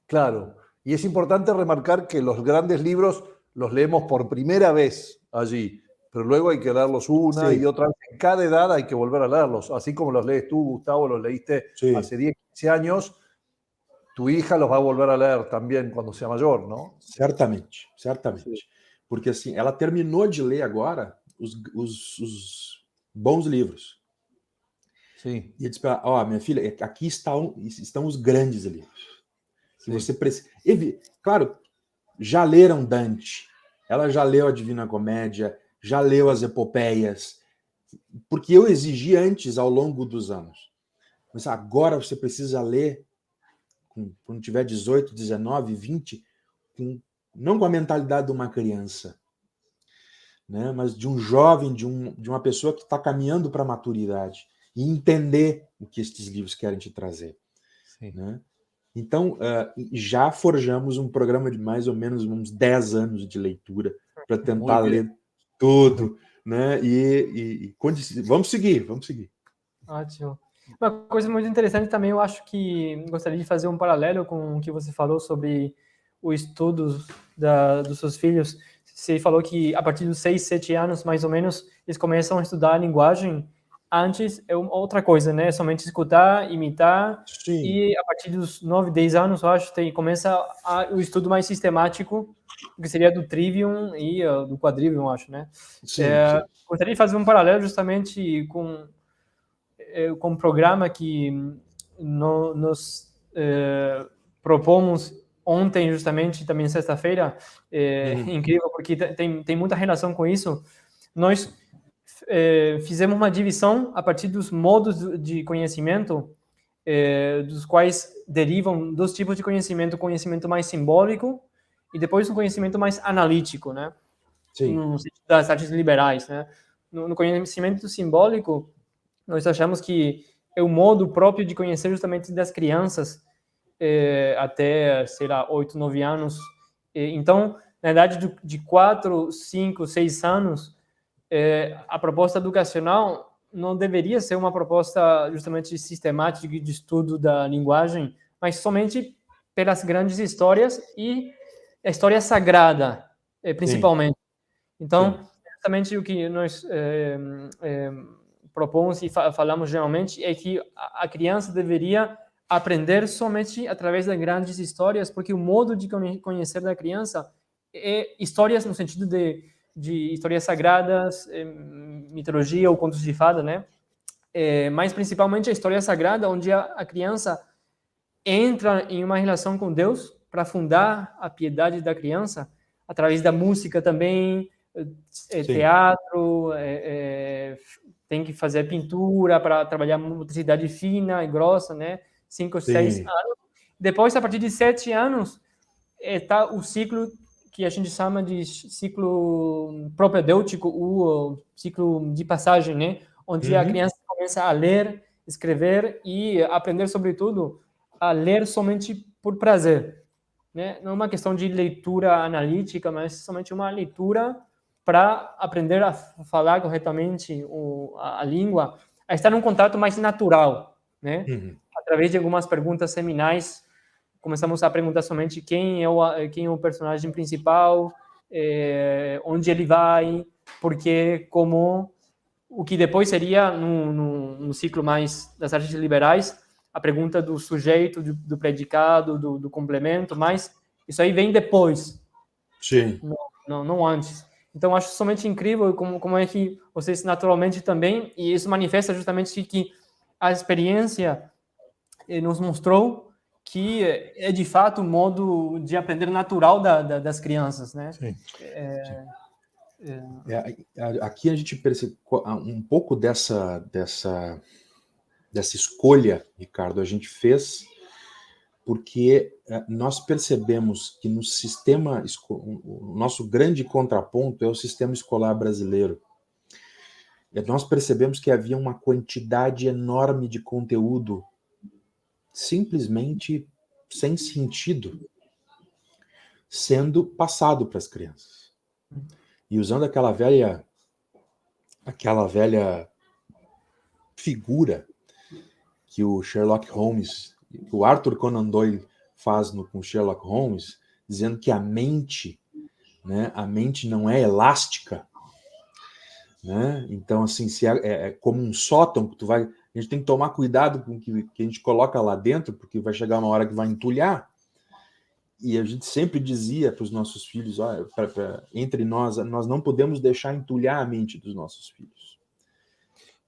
Claro. Y es importante remarcar que los grandes libros los leemos por primera vez allí, pero luego hay que leerlos una y otra vez. En cada edad hay que volver a leerlos. Así como los lees tú, Gustavo, los leíste hace 10, 15 años, tu hija los va a volver a leer también cuando sea mayor, ¿no? Certamente. Porque assim, ela terminou de ler agora os bons livros. Sim. E eu disse para ela, minha filha, aqui estão os grandes livros. Que você precisa. Claro, já leram Dante, ela já leu a Divina Comédia, já leu as epopeias, porque eu exigi antes ao longo dos anos. Mas agora você precisa ler, quando tiver 18, 19, 20, não com a mentalidade de uma criança, né, mas de um jovem, de uma pessoa que está caminhando para a maturidade e entender o que estes livros querem te trazer. Né? Então, já forjamos um programa de mais ou menos uns 10 anos de leitura para tentar ler tudo, né? E vamos seguir. Ótimo. Uma coisa muito interessante também, eu acho que gostaria de fazer um paralelo com o que você falou sobre o estudo dos seus filhos. Você falou que a partir dos 6, 7 anos, mais ou menos, eles começam a estudar a linguagem. Antes é outra coisa, né? Somente escutar, imitar. Sim. E a partir dos 9, 10 anos, eu acho, começa o estudo mais sistemático, que seria do Trivium e do Quadrivium, acho, né? Sim. Gostaria de fazer um paralelo justamente com um programa que nós propomos ontem, justamente, também sexta-feira. Incrível, porque tem muita relação com isso. Nós fizemos uma divisão a partir dos modos de conhecimento, dos quais derivam 2 tipos de conhecimento: o conhecimento mais simbólico e depois um conhecimento mais analítico, né? Sim. No sentido das artes liberais, né? No conhecimento simbólico, nós achamos que é o modo próprio de conhecer justamente das crianças até, sei lá, 8, 9 anos. Então, na idade de 4, 5, 6 anos, a proposta educacional não deveria ser uma proposta justamente sistemática de estudo da linguagem, mas somente pelas grandes histórias e a história sagrada, principalmente. Então, justamente o que nós propomos e falamos geralmente é que a criança deveria aprender somente através das grandes histórias, porque o modo de conhecer da criança é histórias no sentido de histórias sagradas, mitologia ou contos de fada, né? Mas principalmente a história sagrada, onde a criança entra em uma relação com Deus para fundar a piedade da criança, através da música também, teatro, tem que fazer pintura para trabalhar motricidade fina e grossa, né? 5, 6 anos. Depois, a partir de 7 anos, está o ciclo que a gente chama de ciclo propedêutico, ou ciclo de passagem, né? Onde a criança começa a ler, escrever e aprender, sobretudo, a ler somente por prazer, né? Não é uma questão de leitura analítica, mas somente uma leitura para aprender a falar corretamente a língua, a estar num contato mais natural, né? Através de algumas perguntas seminais, começamos a perguntar somente quem é o personagem principal, onde ele vai, por quê, como, o que depois seria, no ciclo mais das artes liberais, a pergunta do sujeito, do predicado, do complemento, mas isso aí vem depois. Sim. Não antes. Então, acho somente incrível como é que vocês naturalmente também, e isso manifesta justamente que a experiência nos mostrou que é de fato um modo de aprender natural das crianças, né? Sim. Aqui a gente percebe um pouco dessa escolha, Ricardo, a gente fez porque nós percebemos que no sistema, o nosso grande contraponto é o sistema escolar brasileiro. E nós percebemos que havia uma quantidade enorme de conteúdo simplesmente sem sentido sendo passado para as crianças. E usando aquela velha figura que o Sherlock Holmes, que o Arthur Conan Doyle faz com Sherlock Holmes, dizendo que a mente não é elástica, né? Então, assim, se é como um sótão que a gente tem que tomar cuidado com o que a gente coloca lá dentro, porque vai chegar uma hora que vai entulhar. E a gente sempre dizia para os nossos filhos, entre nós não podemos deixar entulhar a mente dos nossos filhos.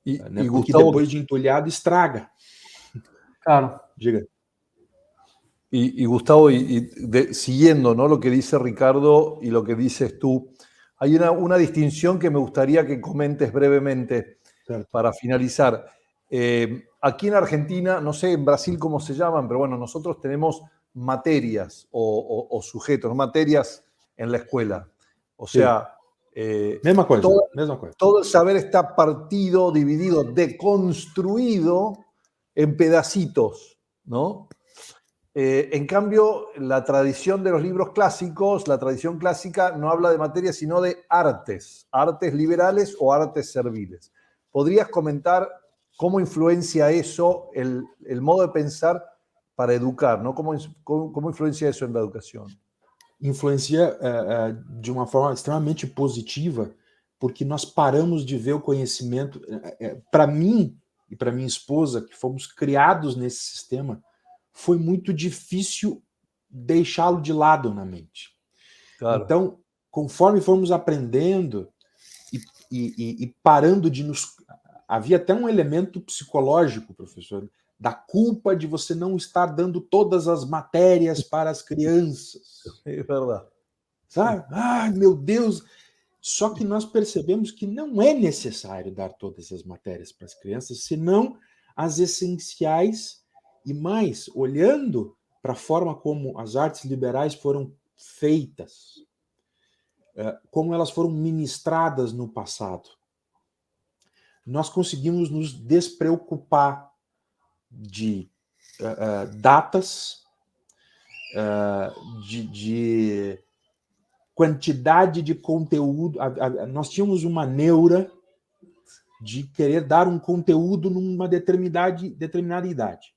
Porque Gustavo, depois de entulhado, estraga. Claro. Diga. Y Gustavo, siguiendo, ¿no?, lo que dice Ricardo y lo que dices tú, hay una distinción que me gustaría que comentes brevemente para finalizar. Aquí en Argentina, no sé en Brasil cómo se llaman, pero bueno, nosotros tenemos materias o sujetos, materias en la escuela. O sea, misma cosa. Todo el saber está partido, dividido, deconstruido en pedacitos, ¿no? En cambio, la tradición de los libros clásicos, la tradición clásica no habla de materias, sino de artes liberales o artes serviles. ¿Podrías comentar cómo influencia eso el modo de pensar para educar, ¿no? ¿Cómo influencia eso en la educación? Influencia de uma forma extremamente positiva, porque nós paramos de ver o conhecimento. Para mim e para minha esposa, que fomos criados nesse sistema, foi muito difícil deixá-lo de lado na mente. Claro. Então, conforme fomos aprendendo e parando de nos... Havia até um elemento psicológico, professor, da culpa de você não estar dando todas as matérias para as crianças. É verdade. Sabe? Ai, meu Deus! Só que nós percebemos que não é necessário dar todas as matérias para as crianças, senão as essenciais. E mais, olhando para a forma como as artes liberais foram feitas, como elas foram ministradas no passado, nós conseguimos nos despreocupar de datas, de quantidade de conteúdo. Nós tínhamos uma neura de querer dar um conteúdo numa determinada idade.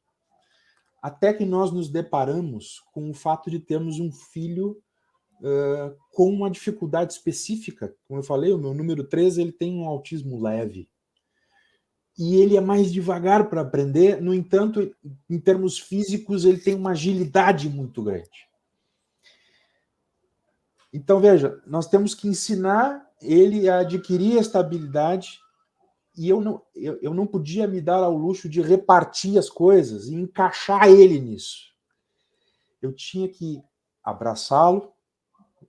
Até que nós nos deparamos com o fato de termos um filho com uma dificuldade específica. Como eu falei, o meu número 13, ele tem um autismo leve. E ele é mais devagar para aprender, no entanto, em termos físicos, ele tem uma agilidade muito grande. Então, veja, nós temos que ensinar ele a adquirir estabilidade, e eu não podia me dar ao luxo de repartir as coisas e encaixar ele nisso. Eu tinha que abraçá-lo,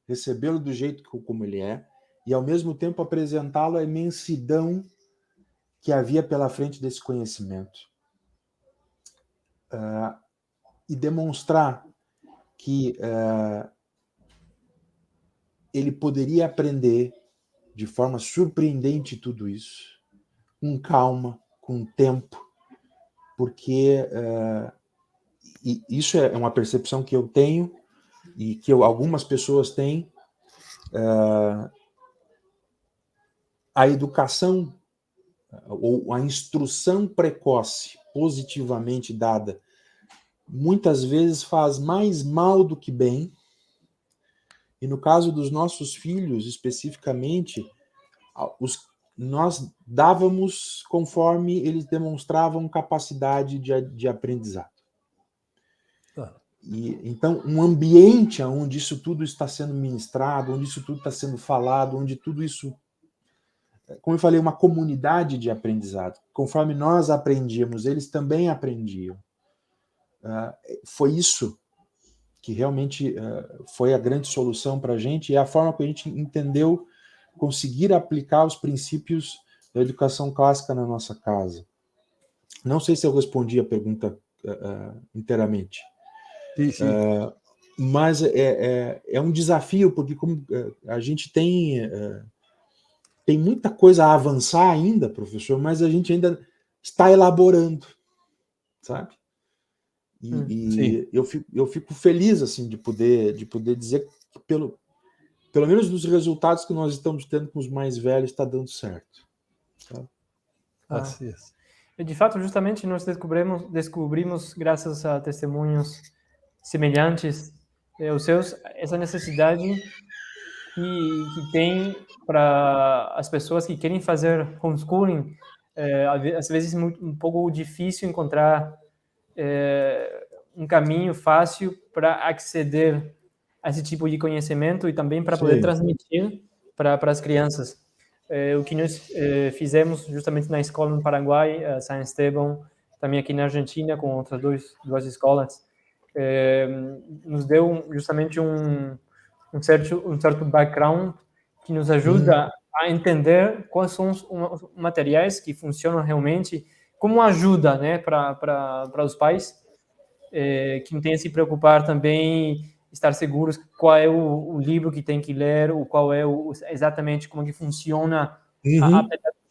recebê-lo do jeito como ele é, e ao mesmo tempo apresentá-lo à imensidão que havia pela frente desse conhecimento. E demonstrar que ele poderia aprender de forma surpreendente tudo isso, com calma, com tempo, porque isso é uma percepção que eu tenho e que algumas pessoas têm. A educação ou a instrução precoce, positivamente dada, muitas vezes faz mais mal do que bem. E no caso dos nossos filhos, especificamente, nós dávamos conforme eles demonstravam capacidade de aprendizado. E, então, um ambiente onde isso tudo está sendo ministrado, onde isso tudo está sendo falado, onde tudo isso, como eu falei, uma comunidade de aprendizado. Conforme nós aprendíamos, eles também aprendiam. Foi isso que realmente foi a grande solução para a gente, e é a forma que a gente entendeu conseguir aplicar os princípios da educação clássica na nossa casa. Não sei se eu respondi a pergunta inteiramente. Sim, sim. Mas é um desafio, porque como a gente tem muita coisa a avançar ainda, professor, mas a gente ainda está elaborando, sabe? E eu fico feliz assim de poder dizer que pelo menos nos resultados que nós estamos tendo com os mais velhos está dando certo. Sabe? Así es. De fato, justamente nós descobrimos graças a testemunhos semelhantes os seus, essa necessidade que tem para as pessoas que querem fazer homeschooling. Às vezes um pouco difícil encontrar um caminho fácil para acceder a esse tipo de conhecimento e também para poder transmitir para as crianças. O que nós fizemos justamente na escola no Paraguai, San Esteban, também aqui na Argentina, com outras duas escolas, nos deu justamente um certo background que nos ajuda a entender quais são os materiais que funcionam realmente como ajuda, né, para os pais que não tenham que se preocupar também, estar seguros qual é o livro que tem que ler, ou qual é exatamente como que funciona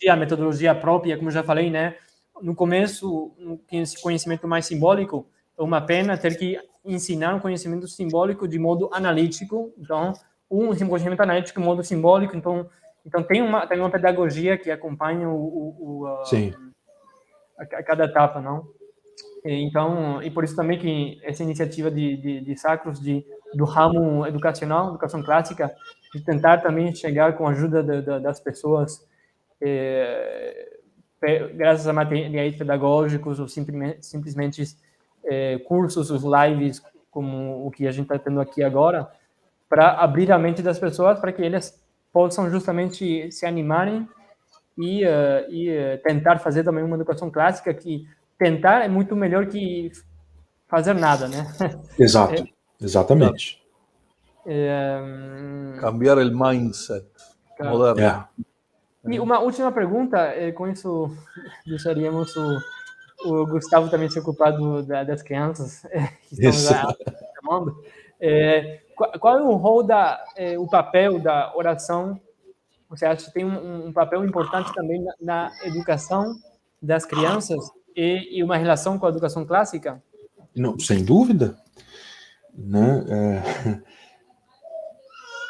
a metodologia própria, como eu já falei, né? No começo, esse conhecimento mais simbólico, é uma pena ter que ensinar um conhecimento simbólico de modo analítico, então, um conhecimento analítico de modo simbólico, então tem uma pedagogia que acompanha a cada etapa, não? Então, e por isso também que essa iniciativa de Sacros, do ramo educacional, educação clássica, de tentar também chegar com a ajuda das pessoas, graças a materiais pedagógicos ou simplesmente cursos, os lives, como o que a gente está tendo aqui agora, para abrir a mente das pessoas, para que eles possam justamente se animarem e tentar fazer também uma educação clássica, que tentar é muito melhor que fazer nada, né? Exato, exatamente. Cambiar el mindset moderno. E uma última pergunta, com isso deixaríamos o Gustavo também se ocupar das crianças que estão chamando. Qual é o rol o papel da oração? Você acha que tem um papel importante também na educação das crianças e uma relação com a educação clássica? Não, sem dúvida. Né?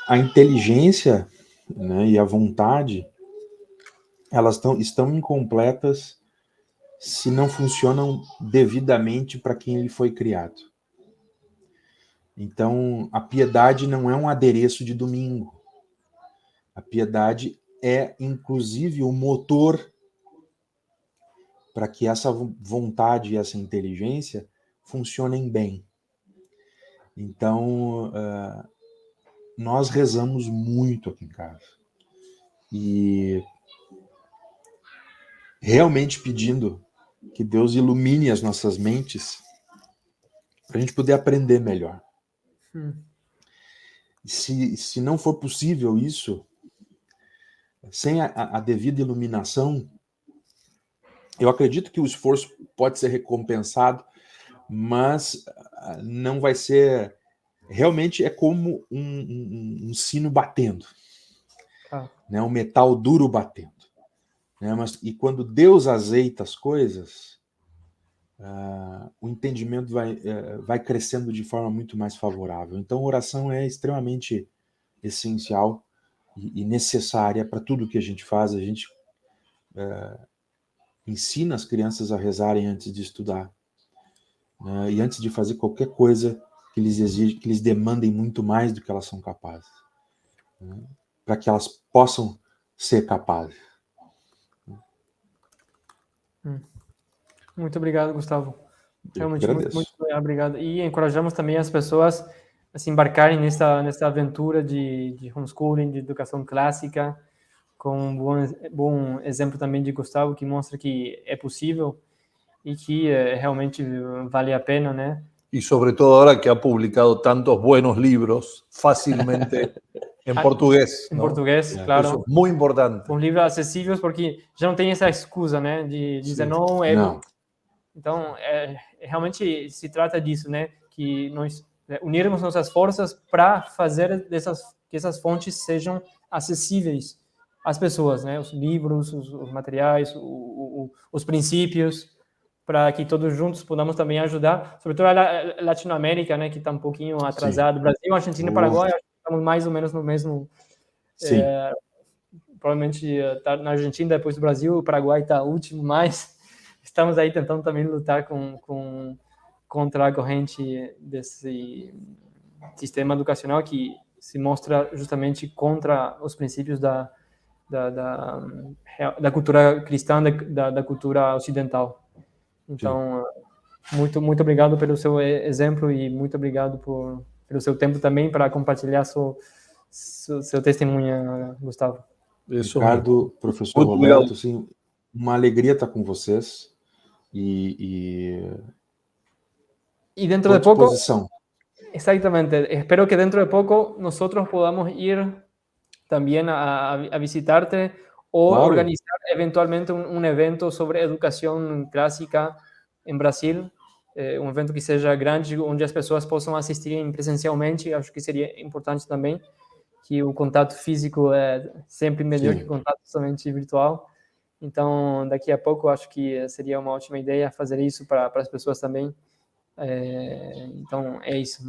A inteligência, né, e a vontade, elas estão incompletas se não funcionam devidamente para quem ele foi criado. Então, a piedade não é um adereço de domingo. A piedade é, inclusive, o motor para que essa vontade e essa inteligência funcionem bem. Então, nós rezamos muito aqui em casa. E realmente pedindo que Deus ilumine as nossas mentes para a gente poder aprender melhor. Se não for possível isso, sem a devida iluminação, eu acredito que o esforço pode ser recompensado, mas não vai ser... Realmente é como um sino batendo, né? Um metal duro batendo. Né? E quando Deus azeita as coisas, o entendimento vai crescendo de forma muito mais favorável. Então, a oração é extremamente essencial e necessária para tudo que a gente faz. A gente ensina as crianças a rezarem antes de estudar, né? E antes de fazer qualquer coisa que lhes exige, que lhes demandem muito mais do que elas são capazes, né? Para que elas possam ser capazes. Muito obrigado, Gustavo. Realmente, muito obrigado. E encorajamos também as pessoas a se embarcarem nessa aventura de homeschooling, de educação clássica, com um bom exemplo também de Gustavo, que mostra que é possível y que realmente vale a pena, ¿no? Y sobre todo ahora que ha publicado tantos buenos libros fácilmente en portugués. En ¿no? portugués, claro. Eso es muy importante. Os livros acessíveis, porque já não tem essa excusa, né, de dizer não. Então, realmente se trata disso, né, que nós unirmos nossas forças para fazer que essas fontes sejam acessíveis às pessoas, né, os livros, os materiais, os princípios, para que todos juntos podamos também ajudar, sobretudo a Latinoamérica, né, que está um pouquinho atrasado. Sim. Brasil, Argentina e Paraguai, estamos mais ou menos no mesmo. Sim. Provavelmente tá na Argentina, depois do Brasil, o Paraguai está último, mas estamos aí tentando também lutar contra a corrente desse sistema educacional que se mostra justamente contra os princípios da cultura cristã, da cultura ocidental. Então, muito obrigado pelo seu exemplo e muito obrigado pelo seu tempo também para compartilhar seu testemunho, Gustavo. Ricardo, professor Roberto, sim, uma alegria estar com vocês e dentro de pouco, exatamente, espero que dentro de pouco nosotros podamos ir también a visitarte o organizar eventualmente un evento sobre educação clássica em Brasil, um evento que seja grande, onde as pessoas possam assistir presencialmente. Acho que seria importante também, que o contato físico é sempre melhor que o contato somente virtual. Então, daqui a pouco, acho que seria uma ótima ideia fazer isso para as pessoas também. Então, é isso.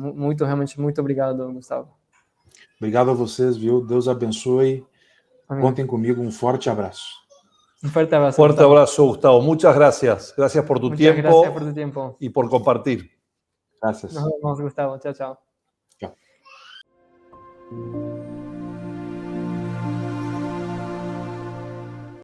Realmente, muito obrigado, Gustavo. Obrigado a vocês, viu? Deus abençoe. Amém. Contem comigo. Um forte abraço. Un fuerte abrazo. Fuerte abrazo, Gustavo. Muchas gracias. Gracias por tu tiempo. Gracias por tu tiempo. Y por compartir. Gracias. Nos vemos, Gustavo. Chao, chao. Chao.